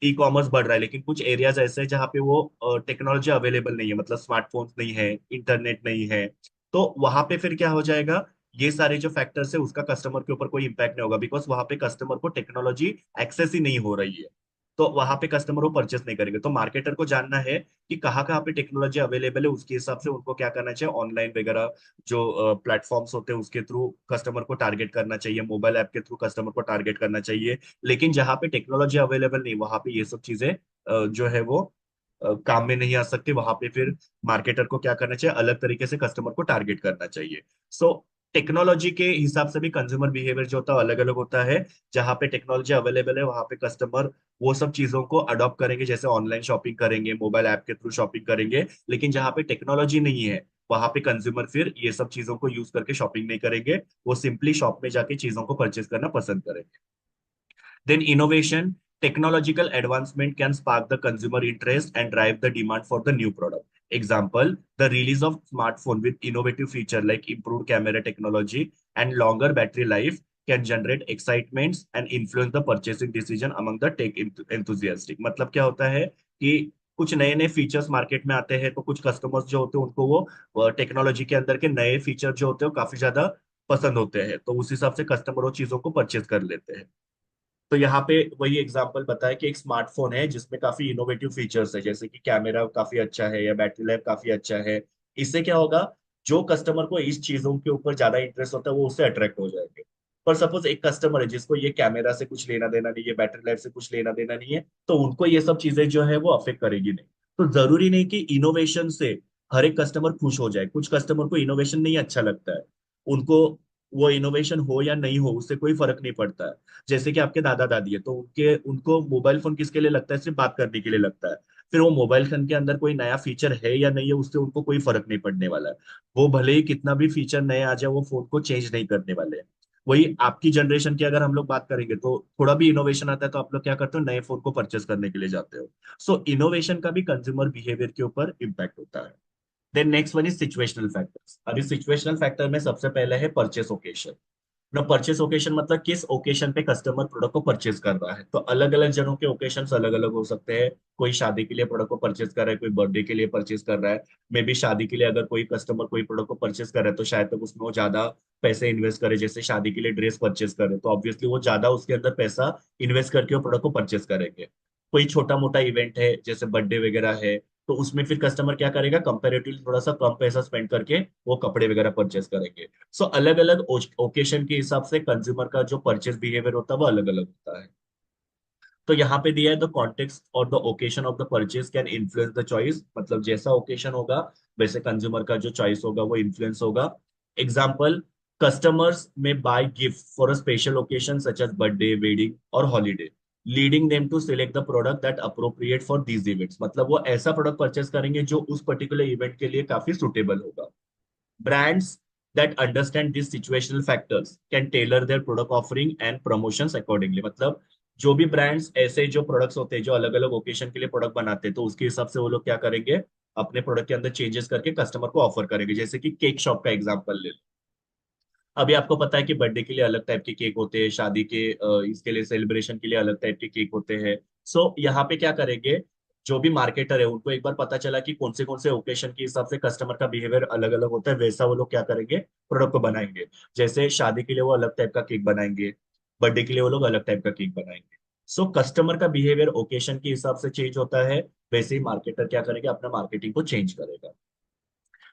ई कॉमर्स बढ़ रहा है लेकिन कुछ एरियाज ऐसे हैं जहाँ पे वो टेक्नोलॉजी अवेलेबल नहीं है, मतलब स्मार्टफोन्स नहीं है, इंटरनेट नहीं है, तो वहां पे फिर क्या हो जाएगा, ये सारे जो फैक्टर्स है उसका कस्टमर के ऊपर कोई इंपैक्ट नहीं होगा, बिकॉज वहां पे कस्टमर को टेक्नोलॉजी एक्सेस ही नहीं हो रही है। तो वहां पे कस्टमर वो परचेस नहीं करेंगे। तो मार्केटर को जानना है कि कहाँ कहाँ पे टेक्नोलॉजी अवेलेबल है, उसके हिसाब से उनको क्या करना चाहिए, ऑनलाइन वगैरह जो प्लेटफॉर्म्स होते हैं उसके थ्रू कस्टमर को टारगेट करना चाहिए, मोबाइल ऐप के थ्रू कस्टमर को टारगेट करना चाहिए। लेकिन जहाँ पे टेक्नोलॉजी अवेलेबल नहीं वहां पे ये सब चीजें जो है वो काम में नहीं आ सकती। वहां पे फिर मार्केटर को क्या करना चाहिए, अलग तरीके से कस्टमर को टारगेट करना चाहिए। सो टेक्नोलॉजी के हिसाब से भी कंज्यूमर बिहेवियर जो होता है अलग अलग होता है। जहां पे टेक्नोलॉजी अवेलेबल है वहां पे कस्टमर वो सब चीजों को अडॉप्ट करेंगे, जैसे ऑनलाइन शॉपिंग करेंगे, मोबाइल ऐप के थ्रू शॉपिंग करेंगे। लेकिन जहां पे टेक्नोलॉजी नहीं है वहां पे कंज्यूमर फिर ये सब चीजों को यूज करके शॉपिंग नहीं करेंगे, वो सिंपली शॉप में जाके चीजों को परचेज करना पसंद करेंगे। Then innovation, technological advancement can spark the consumer interest and drive the demand for the new product. Example, the release of smartphone with innovative feature like improved camera technology and longer battery life can generate excitements and influence the purchasing decision among the tech enthusiastic. मतलब क्या होता है कि कुछ नए नए features market में आते हैं तो कुछ कस्टमर्स जो होते हैं उनको वो टेक्नोलॉजी के अंदर के नए फीचर जो होते हैं वो काफी ज्यादा पसंद होते हैं, तो उस हिसाब से कस्टमर वो चीजों को परचेज कर लेते हैं। तो यहाँ पे वही एग्जांपल बताया कि एक स्मार्टफोन है जिसमें काफी इनोवेटिव फीचर्स है, जैसे कि कैमरा काफी अच्छा है या बैटरी लाइफ काफी अच्छा है। इससे क्या होगा, जो कस्टमर को इस चीजों के ऊपर ज्यादा इंटरेस्ट होता है वो उससे अट्रैक्ट हो जाएंगे। पर सपोज एक कस्टमर है जिसको ये कैमरा से कुछ लेना देना नहीं है, बैटरी लाइफ से कुछ लेना देना नहीं है, तो उनको ये सब चीजें जो है वो अफेक्ट करेगी नहीं। तो जरूरी नहीं कि इनोवेशन से हर एक कस्टमर खुश हो जाए। कुछ कस्टमर को इनोवेशन नहीं अच्छा लगता है, उनको वो इनोवेशन हो या नहीं हो उससे कोई फर्क नहीं पड़ता है। जैसे कि आपके दादा दादी है तो उनके उनको मोबाइल फोन किसके लिए लगता है, सिर्फ बात करने के लिए लगता है। फिर वो मोबाइल फोन के अंदर कोई नया फीचर है या नहीं है उससे उनको कोई फर्क नहीं पड़ने वाला है। वो भले ही कितना भी फीचर नए आ जाए वो फोन को चेंज नहीं करने वाले हैं। वही आपकी जनरेशन की अगर हम लोग बात करेंगे तो थोड़ा भी इनोवेशन आता है तो आप लोग क्या करते हो, नए फोन को परचेस करने के लिए जाते हो। सो इनोवेशन का भी कंज्यूमर बिहेवियर के ऊपर इम्पैक्ट होता है। Then next one is situational factors. अभी सिचुएशनल फैक्टर में सबसे पहले है परचेस ओकेशन। ना परचेस ओकेशन मतलब किस ओकेशन पे कस्टमर प्रोडक्ट को परचेज कर रहा है। तो अलग अलग जनों के ओकेशन अलग अलग हो सकते हैं। कोई शादी के लिए प्रोडक्ट को परचेज कर रहा है, कोई बर्थडे के लिए परचेज कर रहा है। मे बी शादी के लिए अगर कोई कस्टमर कोई प्रोडक्ट को परचेज कर रहा है तो शायद तक उसमें वो ज्यादा पैसे इन्वेस्ट करे, जैसे शादी के लिए ड्रेस परचेज करे तो ऑब्वियसली वो ज्यादा उसके अंदर पैसा इन्वेस्ट करके वो प्रोडक्ट को परचेज करेंगे। कोई छोटा मोटा इवेंट है जैसे बर्थडे वगैरह है, तो उसमें फिर कस्टमर क्या करेगा, कंपेरेटिवली थोड़ा सा कम पैसा स्पेंड करके वो कपड़े वगैरह परचेज करेंगे। सो अलग अलग ओकेशन के हिसाब से कंज्यूमर का जो परचेज बिहेवियर होता है वो अलग अलग होता है। तो यहाँ पे दिया है द कॉन्टेक्स्ट और the occasion of the purchase can influence the choice. मतलब जैसा ओकेशन होगा वैसे कंज्यूमर का जो चॉइस होगा वो इन्फ्लुएंस होगा। एग्जाम्पल, कस्टमर्स में buy gift for a special occasion such as birthday, wedding और holiday, leading them to select the product that appropriate for these events. मतलब वो ऐसा प्रोडक्ट परचेज करेंगे जो उस पर्टिकुलर इवेंट के लिए काफी सुटेबल होगा। Brands that understand these situational factors can tailor their product offering and promotions accordingly। मतलब जो भी ब्रांड्स ऐसे जो प्रोडक्ट्स होते हैं जो अलग अलग ओकेशन के लिए प्रोडक्ट बनाते हैं तो उसके हिसाब से वो लोग क्या करेंगे, अपने प्रोडक्ट के अंदर चेंजेस करके कस्टमर को ऑफर करेंगे। जैसे कि केक शॉप का एग्जांपल ले लो, अभी आपको पता है कि बर्थडे के लिए अलग टाइप के केक होते हैं, शादी के इसके लिए सेलिब्रेशन के लिए अलग टाइप के केक होते हैं। सो यहाँ पे क्या करेंगे, जो भी मार्केटर है उनको एक बार पता चला कि कौन से ओकेशन के हिसाब से कस्टमर का बिहेवियर अलग अलग होता है, वैसा वो लोग क्या करेंगे, प्रोडक्ट को बनाएंगे। जैसे शादी के लिए वो अलग टाइप का केक बनाएंगे, बर्थडे के लिए वो लोग अलग टाइप का केक बनाएंगे। सो कस्टमर का बिहेवियर ओकेशन के हिसाब से चेंज होता है, वैसे ही मार्केटर क्या करेगा, अपना मार्केटिंग को चेंज करेगा।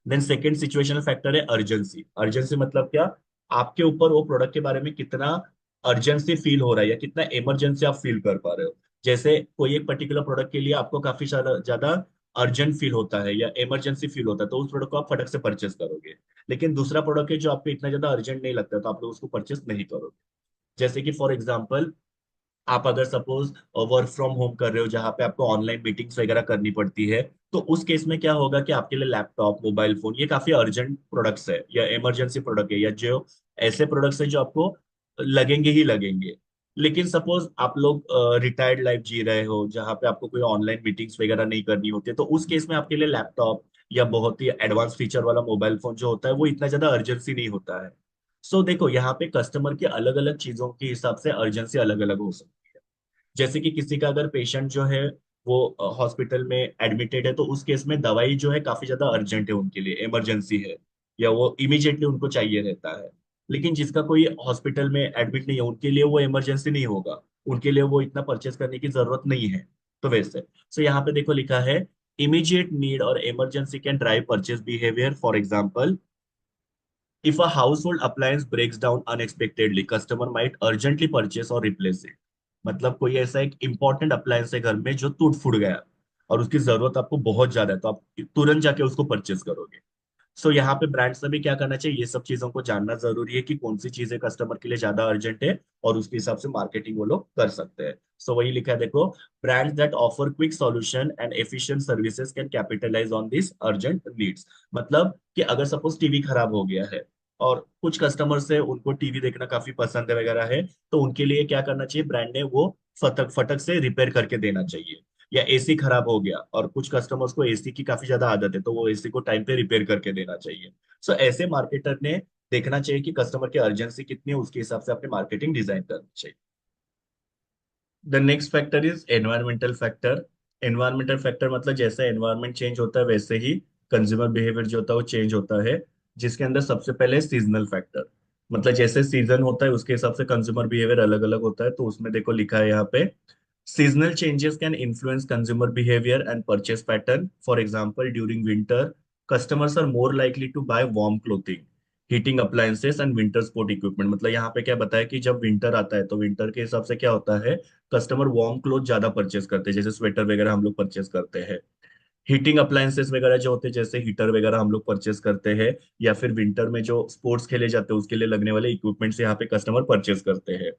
देन सेकेंड सिचुएशनल फैक्टर है अर्जेंसी। अर्जेंसी मतलब क्या, आपके ऊपर वो प्रोडक्ट के बारे में कितना अर्जेंसी फील हो रहा है या कितना इमरजेंसी आप फील कर पा रहे हो। जैसे कोई एक पर्टिकुलर प्रोडक्ट के लिए आपको काफी ज्यादा ज्यादा अर्जेंट फील होता है या इमरजेंसी फील होता है, तो उस प्रोडक्ट को आप फटक से परचेस करोगे। लेकिन दूसरा प्रोडक्ट है जो आपको इतना ज्यादा अर्जेंट नहीं लगता, तो आप लोग उसको परचेस नहीं करोगे। जैसे कि फॉर एग्जाम्पल, आप अगर सपोज वर्क फ्रॉम होम कर रहे हो जहां पे आपको ऑनलाइन मीटिंग्स वगैरह करनी पड़ती है, तो उस केस में क्या होगा कि आपके लिए लैपटॉप, मोबाइल फोन, ये काफी अर्जेंट प्रोडक्ट्स है या इमरजेंसी प्रोडक्ट है, या जो ऐसे प्रोडक्ट्स है जो आपको लगेंगे ही लगेंगे। लेकिन सपोज आप लोग रिटायर्ड लाइफ जी रहे हो जहां पे आपको कोई ऑनलाइन मीटिंग्स वगैरह नहीं करनी होती है, तो उस केस में आपके लिए लैपटॉप या बहुत ही एडवांस फीचर वाला मोबाइल फोन जो होता है वो इतना ज्यादा अर्जेंसी नहीं होता है। सो देखो यहाँ पे कस्टमर के अलग अलग चीजों के हिसाब से अर्जेंसी अलग अलग हो सकती है। जैसे कि किसी का अगर पेशेंट जो है वो हॉस्पिटल में एडमिटेड है, तो उस केस में दवाई जो है काफी ज्यादा अर्जेंट है उनके लिए, इमरजेंसी है, या वो इमीडिएटली उनको चाहिए रहता है। लेकिन जिसका कोई हॉस्पिटल में एडमिट नहीं है, उनके लिए वो इमरजेंसी नहीं होगा, उनके लिए वो इतना परचेस करने की जरूरत नहीं है। तो वैसे सो यहाँ पे देखो लिखा है, इमीडिएट नीड और emergency can drive purchase behaviour. For example, if a household appliance breaks down unexpectedly, customer might urgently purchase or replace it। मतलब कोई ऐसा एक इंपॉर्टेंट अप्लायंस है घर में जो टूट फूट गया और उसकी जरूरत आपको बहुत ज्यादा है, तो आप तुरंत जाके उसको परचेस करोगे। सो यहाँ पे ब्रांड्स ने भी क्या करना चाहिए, ये सब चीजों को जानना जरूरी है कि कौन सी चीजें कस्टमर के लिए ज्यादा अर्जेंट है, और उसके हिसाब से मार्केटिंग वो लोग कर सकते हैं। सो वही लिखा है देखो, brands that offer quick solution and efficient services can capitalise on this urgent needs. मतलब कि अगर सपोज टीवी खराब हो गया है और कुछ कस्टमर से उनको टीवी देखना काफी पसंद है वगैरह है, तो उनके लिए क्या करना चाहिए, ब्रांड ने वो फटक फटक से रिपेयर करके देना चाहिए। या एसी खराब हो गया और कुछ कस्टमर्स को एसी की काफी ज्यादा आदत है, तो वो एसी को टाइम पे रिपेयर करके देना चाहिए। सो ऐसे मार्केटर ने देखना चाहिए कि कस्टमर की अर्जेंसी कितनी है, उसके हिसाब से अपनी मार्केटिंग डिजाइन करनी चाहिए। The next factor is environmental factor. Environmental factor मतलब जैसे एनवायरमेंट चेंज होता है वैसे ही कंज्यूमर बिहेवियर जो होता है वो चेंज होता है, जिसके अंदर सबसे पहले सीजनल फैक्टर। मतलब जैसे सीजन होता है उसके हिसाब से कंज्यूमर बिहेवियर अलग अलग होता है, तो उसमें देखो लिखा है यहाँ पे, seasonal changes can influence consumer behavior and purchase pattern. For example, during winter, customers are more likely to buy warm clothing, heating appliances and winter sport equipment। मतलब यहाँ पे क्या बताया कि जब विंटर आता है तो विंटर के हिसाब से क्या होता है, कस्टमर वार्म क्लोथ ज्यादा परचेस करते हैं, जैसे स्वेटर वगैरह हम लोग परचेस करते हैं। हीटिंग अप्लायंसेस वगैरह जो होते हैं जैसे हीटर वगैरह हम लोग परचेस करते हैं, या फिर विंटर में जो स्पोर्ट्स खेले जाते हैं उसके लिए लगने वाले इक्विपमेंट्स यहाँ पे कस्टमर परचेस करते हैं।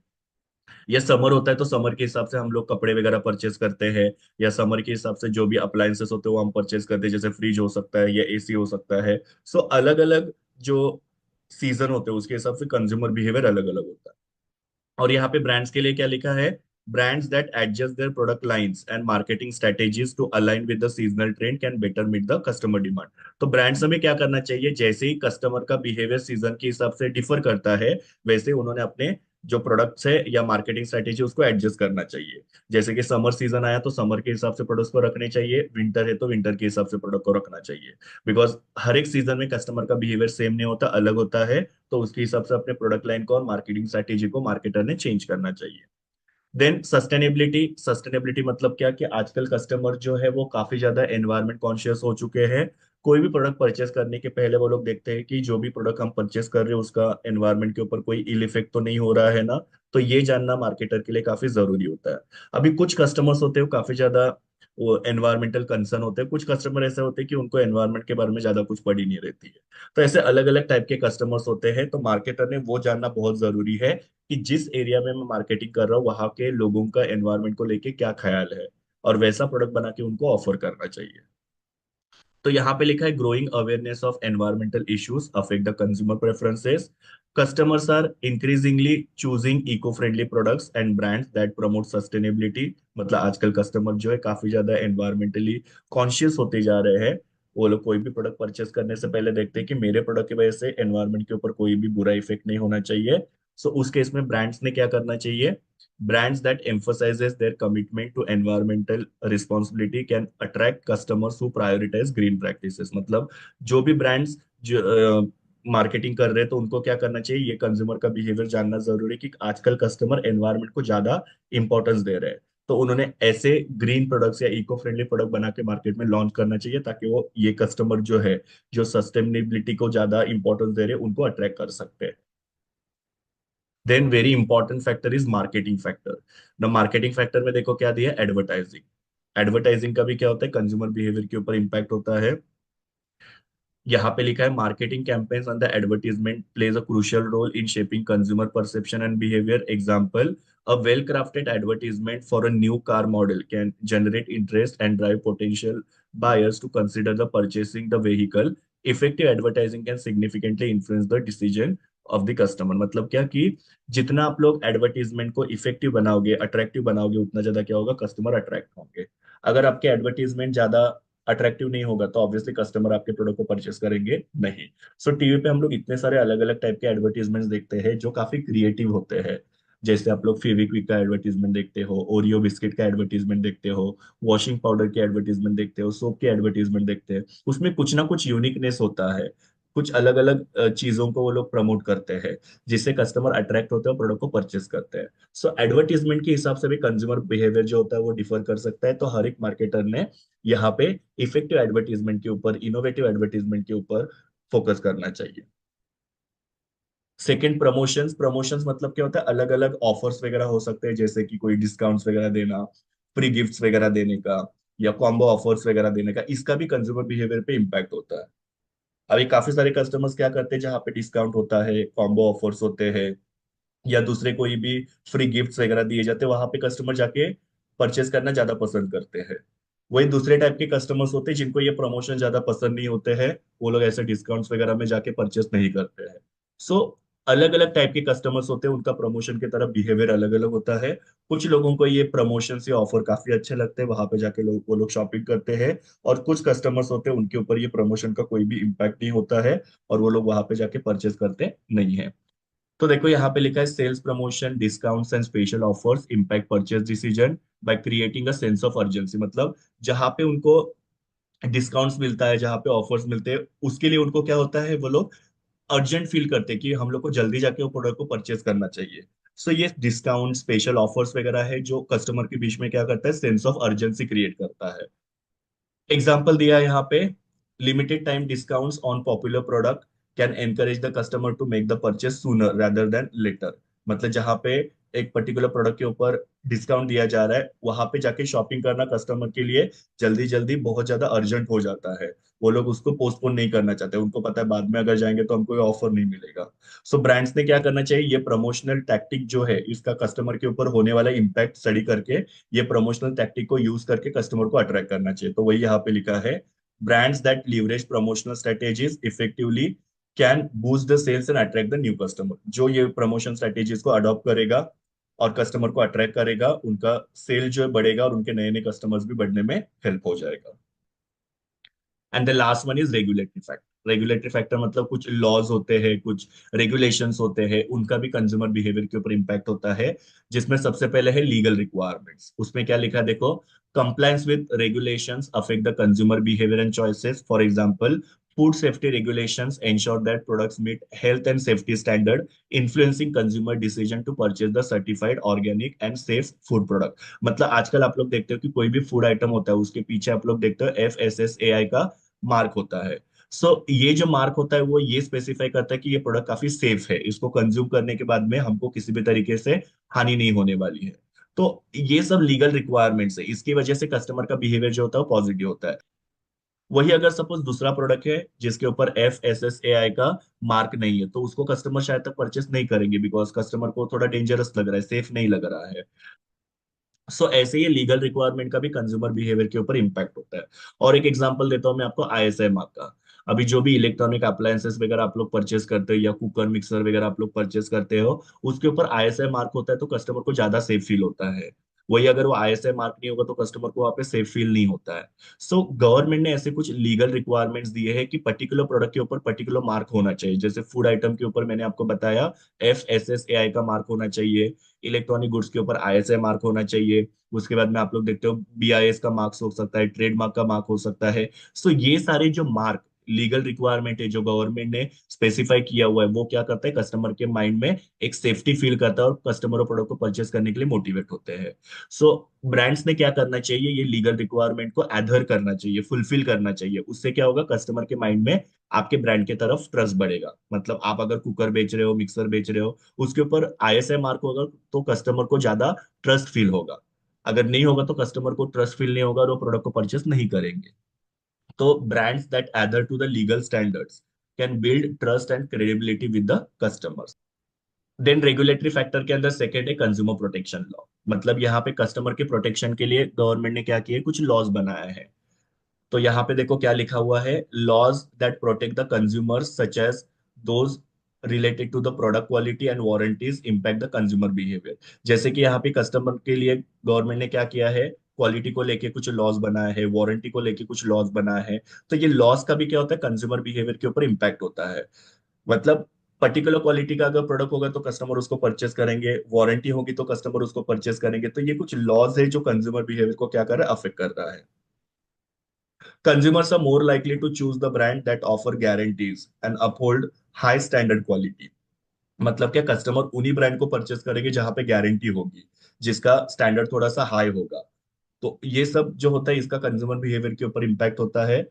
या समर होता है तो समर के हिसाब से हम लोग कपड़े वगैरह परचेस करते हैं, या समर के हिसाब से जो भी अप्लायंसेस होते हैं वो हम परचेस करते हैं, जैसे फ्रिज हो सकता है या एसी हो सकता है। सो अलग अलग जो सीजन होते हैं उसके हिसाब से कंज्यूमर बिहेवियर अलग अलग होता है। और यहाँ पे ब्रांड्स के लिए क्या लिखा है, brands that adjust their product lines and marketing strategies to align with the seasonal trend can better meet the customer demand. तो ब्रांड्स हमें क्या करना चाहिए, जैसे ही कस्टमर का बिहेवियर सीजन के हिसाब से डिफर करता है, वैसे उन्होंने अपने जो प्रोडक्ट्स है या मार्केटिंग स्ट्रेटेजी उसको एडजस्ट करना चाहिए। जैसे कि समर सीजन आया तो समर के हिसाब से प्रोडक्ट्स को रखने चाहिए, विंटर है तो विंटर के हिसाब से प्रोडक्ट को रखना चाहिए। बिकॉज हर एक सीजन में कस्टमर का बिहेवियर सेम नहीं होता, अलग होता है, तो उसके हिसाब से अपने प्रोडक्ट लाइन को और मार्केटिंग स्ट्रेटेजी को मार्केटर ने चेंज करना चाहिए। Then sustainability. सस्टेनेबिलिटी मतलब क्या कि आजकल कस्टमर जो है वो काफी ज्यादा एनवायरमेंट कॉन्शियस हो चुके हैं। कोई भी प्रोडक्ट परचेस करने के पहले वो लोग देखते हैं कि जो भी प्रोडक्ट हम परचेस कर रहे हैं उसका एनवायरमेंट के ऊपर कोई इल इफेक्ट तो नहीं हो रहा है ना। तो ये जानना मार्केटर के लिए काफी जरूरी होता है। अभी कुछ कस्टमर्स होते हैं वो काफी ज्यादा वो एनवायरमेंटल कंसर्न होते हैं, कुछ कस्टमर ऐसे होते हैं कि उनको एनवायरमेंट के बारे में ज्यादा कुछ पड़ी नहीं रहती है। तो ऐसे अलग अलग टाइप के कस्टमर्स होते हैं, तो मार्केटर ने वो जानना बहुत जरूरी है कि जिस एरिया में मैं मार्केटिंग कर रहा हूँ वहां के लोगों का एनवायरनमेंट को लेके क्या ख्याल है, और वैसा प्रोडक्ट बना के उनको ऑफर करना चाहिए। तो यहाँ पे लिखा है, growing awareness of environmental issues affect the consumer preferences. Customers are increasingly choosing eco friendly products and brands that promote sustainability. मतलब आजकल कस्टमर जो है काफी ज्यादा एनवायरमेंटली कॉन्शियस होते जा रहे हैं, वो लोग कोई भी प्रोडक्ट परचेस करने से पहले देखते हैं कि मेरे प्रोडक्ट की वजह से एनवायरनमेंट के ऊपर कोई भी बुरा इफेक्ट नहीं होना चाहिए। सो उस केस में ब्रांड्स ने क्या करना चाहिए, brands that emphasizes their commitment to environmental responsibility can attract customers who prioritize green practices। मतलब जो भी ब्रांड्स जो मार्केटिंग कर रहे हैं तो उनको क्या करना चाहिए, ये कंज्यूमर का बिहेवियर जानना जरूरी है कि आजकल कस्टमर एनवायरनमेंट को ज्यादा इंपॉर्टेंस दे रहे हैं। तो उन्होंने ऐसे ग्रीन प्रोडक्ट्स या इको फ्रेंडली प्रोडक्ट बना के मार्केट में लॉन्च करना चाहिए ताकि वो ये कस्टमर जो है, जो सस्टेनेबिलिटी को ज्यादा इंपॉर्टेंस दे रहे हैं, उनको अट्रैक्ट कर सकते हैं। Then very important factor is marketing factor. ना मार्केटिंग फैक्टर में देखो क्या दिया, एडवर्टाइजिंग। एडवर्टाइजिंग का भी क्या होता है, कंज्यूमर बिहेवियर के ऊपर इंपैक्ट होता है। यहाँ पे लिखा है marketing campaigns and the advertisement plays a crucial role in shaping consumer perception and behaviour. Example, a well crafted advertisement for a new car model can generate interest and drive potential buyers to consider the purchasing the vehicle। effective advertising can significantly influence the decision of the customer। मतलब क्या कि जितना आप लोग advertisement को effective बनाओगे, attractive बनाओगे, उतना ज्यादा क्या होगा, कस्टमर अट्रैक्ट होंगे। अगर आपके एडवर्टीजमेंट ज्यादा अट्रैक्टिव नहीं होगा तो ऑब्वियसली कस्टमर आपके प्रोडक्ट को परचेस करेंगे नहीं। सो टीवी पे हम लोग इतने सारे अलग अलग टाइप के एडवर्टीजमेंट्स देखते हैं जो काफी क्रिएटिव होते हैं। जैसे आप लोग फेविक्विक का एडवर्टीजमेंट देखते हो, ओरियो बिस्किट का एडवर्टीजमेंट देखते हो, वॉशिंग पाउडर की एडवर्टीजमेंट देखते हो, सोप की एडवर्टीजमेंट देखते हैं। उसमें कुछ ना कुछ यूनिकनेस होता है, कुछ अलग अलग चीजों को वो लोग प्रमोट करते हैं जिससे कस्टमर अट्रैक्ट होते हैं और प्रोडक्ट को परचेस करते हैं। सो एडवर्टीजमेंट के हिसाब से भी कंज्यूमर बिहेवियर जो होता है वो डिफर कर सकता है। तो हर एक मार्केटर ने यहाँ पे इफेक्टिव एडवर्टीजमेंट के ऊपर, इनोवेटिव एडवर्टीजमेंट के ऊपर फोकस करना चाहिए। Second, promotions. प्रमोशंस मतलब क्या होता है, अलग अलग ऑफर्स वगैरह हो सकते हैं, जैसे कि कोई डिस्काउंट्स वगैरह देना, फ्री गिफ्ट्स वगैरह देने का, या कॉम्बो ऑफर्स वगैरह देने का। इसका भी कंज्यूमर बिहेवियर पे इम्पैक्ट होता है। अभी काफी सारे कस्टमर्स क्या करते हैं, जहाँ पे डिस्काउंट होता है, कॉम्बो ऑफर्स होते हैं, या दूसरे कोई भी फ्री गिफ्ट्स वगैरह दिए जाते हैं, वहां पे कस्टमर जाके परचेस करना ज्यादा पसंद करते हैं। वही दूसरे टाइप के कस्टमर्स होते हैं जिनको ये प्रमोशन ज्यादा पसंद नहीं होते हैं, वो लोग ऐसे डिस्काउंट्स वगैरह में जाके परचेस नहीं करते हैं। सो अलग अलग टाइप के कस्टमर्स होते हैं, उनका प्रमोशन की तरफ बिहेवियर अलग अलग होता है। कुछ लोगों को ये प्रमोशन से ऑफर काफी अच्छे लगते हैं, वहां पे जाके लोग वो लोग शॉपिंग करते हैं। और कुछ कस्टमर्स होते हैं उनके ऊपर ये प्रमोशन का कोई भी इम्पैक्ट नहीं होता है, और वो लोग वहां पे जाके परचेस करते नहीं है। तो देखो यहाँ पे लिखा है sales promotion discounts and special offers impact purchase decision by creating a sense of urgency. मतलब जहां पे उनको डिस्काउंट्स मिलता है, जहां पे ऑफर्स मिलते हैं, उसके लिए उनको क्या होता है, वो लोग अर्जेंट फील करते हैं कि हम लोग को जल्दी जाके वो प्रोडक्ट को परचेज करना चाहिए। सो ये डिस्काउंट स्पेशल ऑफर्स वगैरह है जो कस्टमर के बीच में क्या करता है, सेंस ऑफ अर्जेंसी क्रिएट करता है। एग्जाम्पल दिया है यहाँ पे, limited time discounts on popular product can encourage the customer to make the purchase sooner rather than later. मतलब जहाँ पे एक पर्टिकुलर प्रोडक्ट के ऊपर डिस्काउंट दिया जा रहा है, वहां पे जाके शॉपिंग करना कस्टमर के लिए जल्दी जल्दी बहुत ज्यादा अर्जेंट हो जाता है। वो लोग उसको पोस्टपोन नहीं करना चाहते, उनको पता है बाद में अगर जाएंगे तो हमको ऑफर नहीं मिलेगा। सो ब्रांड्स ने क्या करना चाहिए, ये प्रमोशनल टैक्टिक जो है इसका कस्टमर के ऊपर होने वाला इम्पैक्ट स्टडी करके ये प्रमोशनल टैक्टिक को यूज करके कस्टमर को अट्रैक्ट करना चाहिए। तो वही यहाँ पे लिखा है, brands that leverage promotional strategies effectively can boost the sales and attract the new customer. जो ये प्रमोशन स्ट्रेटेजीज को अडॉप्ट करेगा और कस्टमर को अट्रैक्ट करेगा, उनका सेल जो है बढ़ेगा और उनके नए नए कस्टमर्स भी बढ़ने में हेल्प हो जाएगा। And the last one is regulatory factor. Regulatory factor मतलब कुछ लॉज होते हैं, कुछ रेगुलेशंस होते हैं, उनका भी कंज्यूमर बिहेवियर के ऊपर इम्पैक्ट होता है। जिसमें सबसे पहले है लीगल रिक्वायरमेंट्स। उसमें क्या लिखा है देखो, compliance with regulations affect the consumer behavior and choices। For example, food safety regulations ensure that products meet health and safety standard, influencing consumer decision to purchase the certified organic and safe food product। मतलब आजकल आप लोग देखते हो कि कोई भी food item होता है उसके पीछे आप लोग देखते हो FSSAI का मार्क होता है। ये जो मार्क होता है वो ये स्पेसिफाई करता है कि ये प्रोडक्ट काफी सेफ है, इसको कंज्यूम करने के बाद में हमको किसी भी तरीके से हानि नहीं होने वाली है। तो ये सब लीगल रिक्वायरमेंट्स है, इसकी वजह से कस्टमर का बिहेवियर जो होता है वो पॉजिटिव होता है। वही अगर सपोज दूसरा प्रोडक्ट है जिसके ऊपर FSSAI का मार्क नहीं है, तो उसको कस्टमर शायद तक परचेस नहीं करेंगे, बिकॉज कस्टमर को थोड़ा डेंजरस लग रहा है, सेफ नहीं लग रहा है। ऐसे ही लीगल रिक्वायरमेंट का भी कंज्यूमर बिहेवियर के ऊपर इम्पैक्ट होता है। और एक एग्जांपल देता हूं मैं आपको ISI मार्क का। अभी जो भी इलेक्ट्रॉनिक अप्लायंसेस वगैरह आप लोग परचेस करते हो, या कुकर मिक्सर वगैरह आप लोग परचेस करते हो, उसके ऊपर ISI मार्क होता है तो कस्टमर को ज्यादा सेफ फील होता है। वही अगर वो आईएसआई मार्क नहीं होगा तो कस्टमर को वहाँ पे सेफ फील नहीं होता है। सो गवर्नमेंट ने ऐसे कुछ लीगल रिक्वायरमेंट्स दिए हैं कि पर्टिकुलर प्रोडक्ट के ऊपर पर्टिकुलर मार्क होना चाहिए। जैसे फूड आइटम के ऊपर मैंने आपको बताया FSSAI का मार्क होना चाहिए, इलेक्ट्रॉनिक गुड्स के ऊपर ISI मार्क होना चाहिए, उसके बाद में आप लोग देखते हो BIS का मार्क्स हो सकता है, ट्रेडमार्क का मार्क हो सकता है। सो ये सारे जो मार्क लीगल रिक्वायरमेंट है जो गवर्नमेंट ने स्पेसिफाई किया हुआ है, वो क्या करता है, कस्टमर के माइंड में एक सेफ्टी फील करता है और कस्टमर प्रोडक्ट को परचेस करने के लिए मोटिवेट होते हैं। सो ब्रांड्स ने क्या करना चाहिए, ये लीगल रिक्वायरमेंट को एडहर करना चाहिए, फुलफिल करना चाहिए। उससे क्या होगा, कस्टमर के माइंड में आपके ब्रांड के तरफ ट्रस्ट बढ़ेगा। मतलब आप अगर कुकर बेच रहे हो, मिक्सर बेच रहे हो, उसके ऊपर ISI मार्क होगा तो कस्टमर को ज्यादा ट्रस्ट फील होगा। अगर नहीं होगा तो कस्टमर को ट्रस्ट फील नहीं होगा और वो प्रोडक्ट को परचेस नहीं करेंगे। तो brands that adhere to the legal standards can build trust and credibility with the customers. Then regulatory factor के अंदर सेकेंड है कंज्यूमर प्रोटेक्शन लॉ। मतलब यहाँ पे कस्टमर के प्रोटेक्शन के लिए गवर्नमेंट ने क्या किया है, कुछ लॉज बनाया है। तो यहाँ पे देखो क्या लिखा हुआ है, laws that protect the consumers such as those related to the product quality and warranties impact the consumer behaviour. जैसे कि यहाँ पे कस्टमर के लिए गवर्नमेंट ने क्या किया है, क्वालिटी को लेके कुछ लॉज बनाया है, वारंटी को लेके कुछ लॉज बनाया है। तो ये लॉस का भी क्या होता है, कंज्यूमर बिहेवियर के ऊपर इम्पैक्ट होता है। मतलब पर्टिकुलर क्वालिटी का अगर प्रोडक्ट होगा तो कस्टमर उसको परचेस करेंगे, वारंटी होगी तो कस्टमर उसको परचेस करेंगे। तो ये कुछ लॉज है जो कंज्यूमर बिहेवियर को क्या कर रहा है, अफेक्ट कर रहा है। Consumers are more likely to choose the brand that offer guarantees and uphold high standard quality। मतलब क्या, कस्टमर उन्हीं ब्रांड को परचेस करेंगे जहां पे गारंटी होगी, जिसका स्टैंडर्ड थोड़ा सा हाई होगा। तो ये सब जो होता है इसका कंज्यूमर बिहेवियर के ऊपर इम्पैक्ट होता है।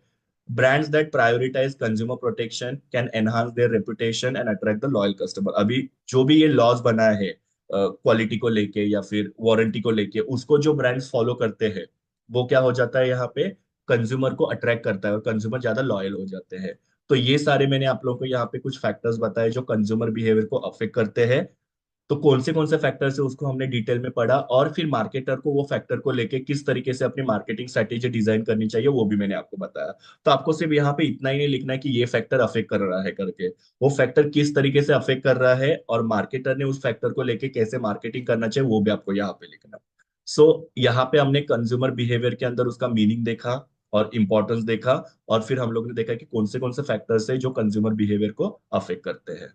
Brands that prioritise consumer protection can enhance their reputation and attract the loyal customer. अभी जो भी ये लॉज बनाए हैं क्वालिटी को लेके या फिर वारंटी को लेके, उसको जो ब्रांड्स फॉलो करते हैं वो क्या हो जाता है, यहाँ पे कंज्यूमर को अट्रैक्ट करता है और कंज्यूमर ज्यादा लॉयल हो जाते हैं। तो ये सारे मैंने आप लोगों को यहाँ पे कुछ फैक्टर्स बताए जो कंज्यूमर बिहेवियर को अफेक्ट करते हैं। तो कौन से फैक्टर्स है उसको हमने डिटेल में पढ़ा, और फिर मार्केटर को वो फैक्टर को लेके किस तरीके से अपनी मार्केटिंग स्ट्रेटेजी डिजाइन करनी चाहिए वो भी मैंने आपको बताया। तो आपको सिर्फ यहाँ पे इतना ही नहीं लिखना है कि ये फैक्टर अफेक्ट कर रहा है करके, वो फैक्टर किस तरीके से अफेक्ट कर रहा है और मार्केटर ने उस फैक्टर को लेके कैसे मार्केटिंग करना चाहिए वो भी आपको यहाँ पे लिखना। सो यहाँ पे हमने कंज्यूमर बिहेवियर के अंदर उसका मीनिंग देखा और इंपॉर्टेंस देखा, और फिर हम लोग ने देखा कि कौन से फैक्टर्स है जो कंज्यूमर बिहेवियर को अफेक्ट करते हैं।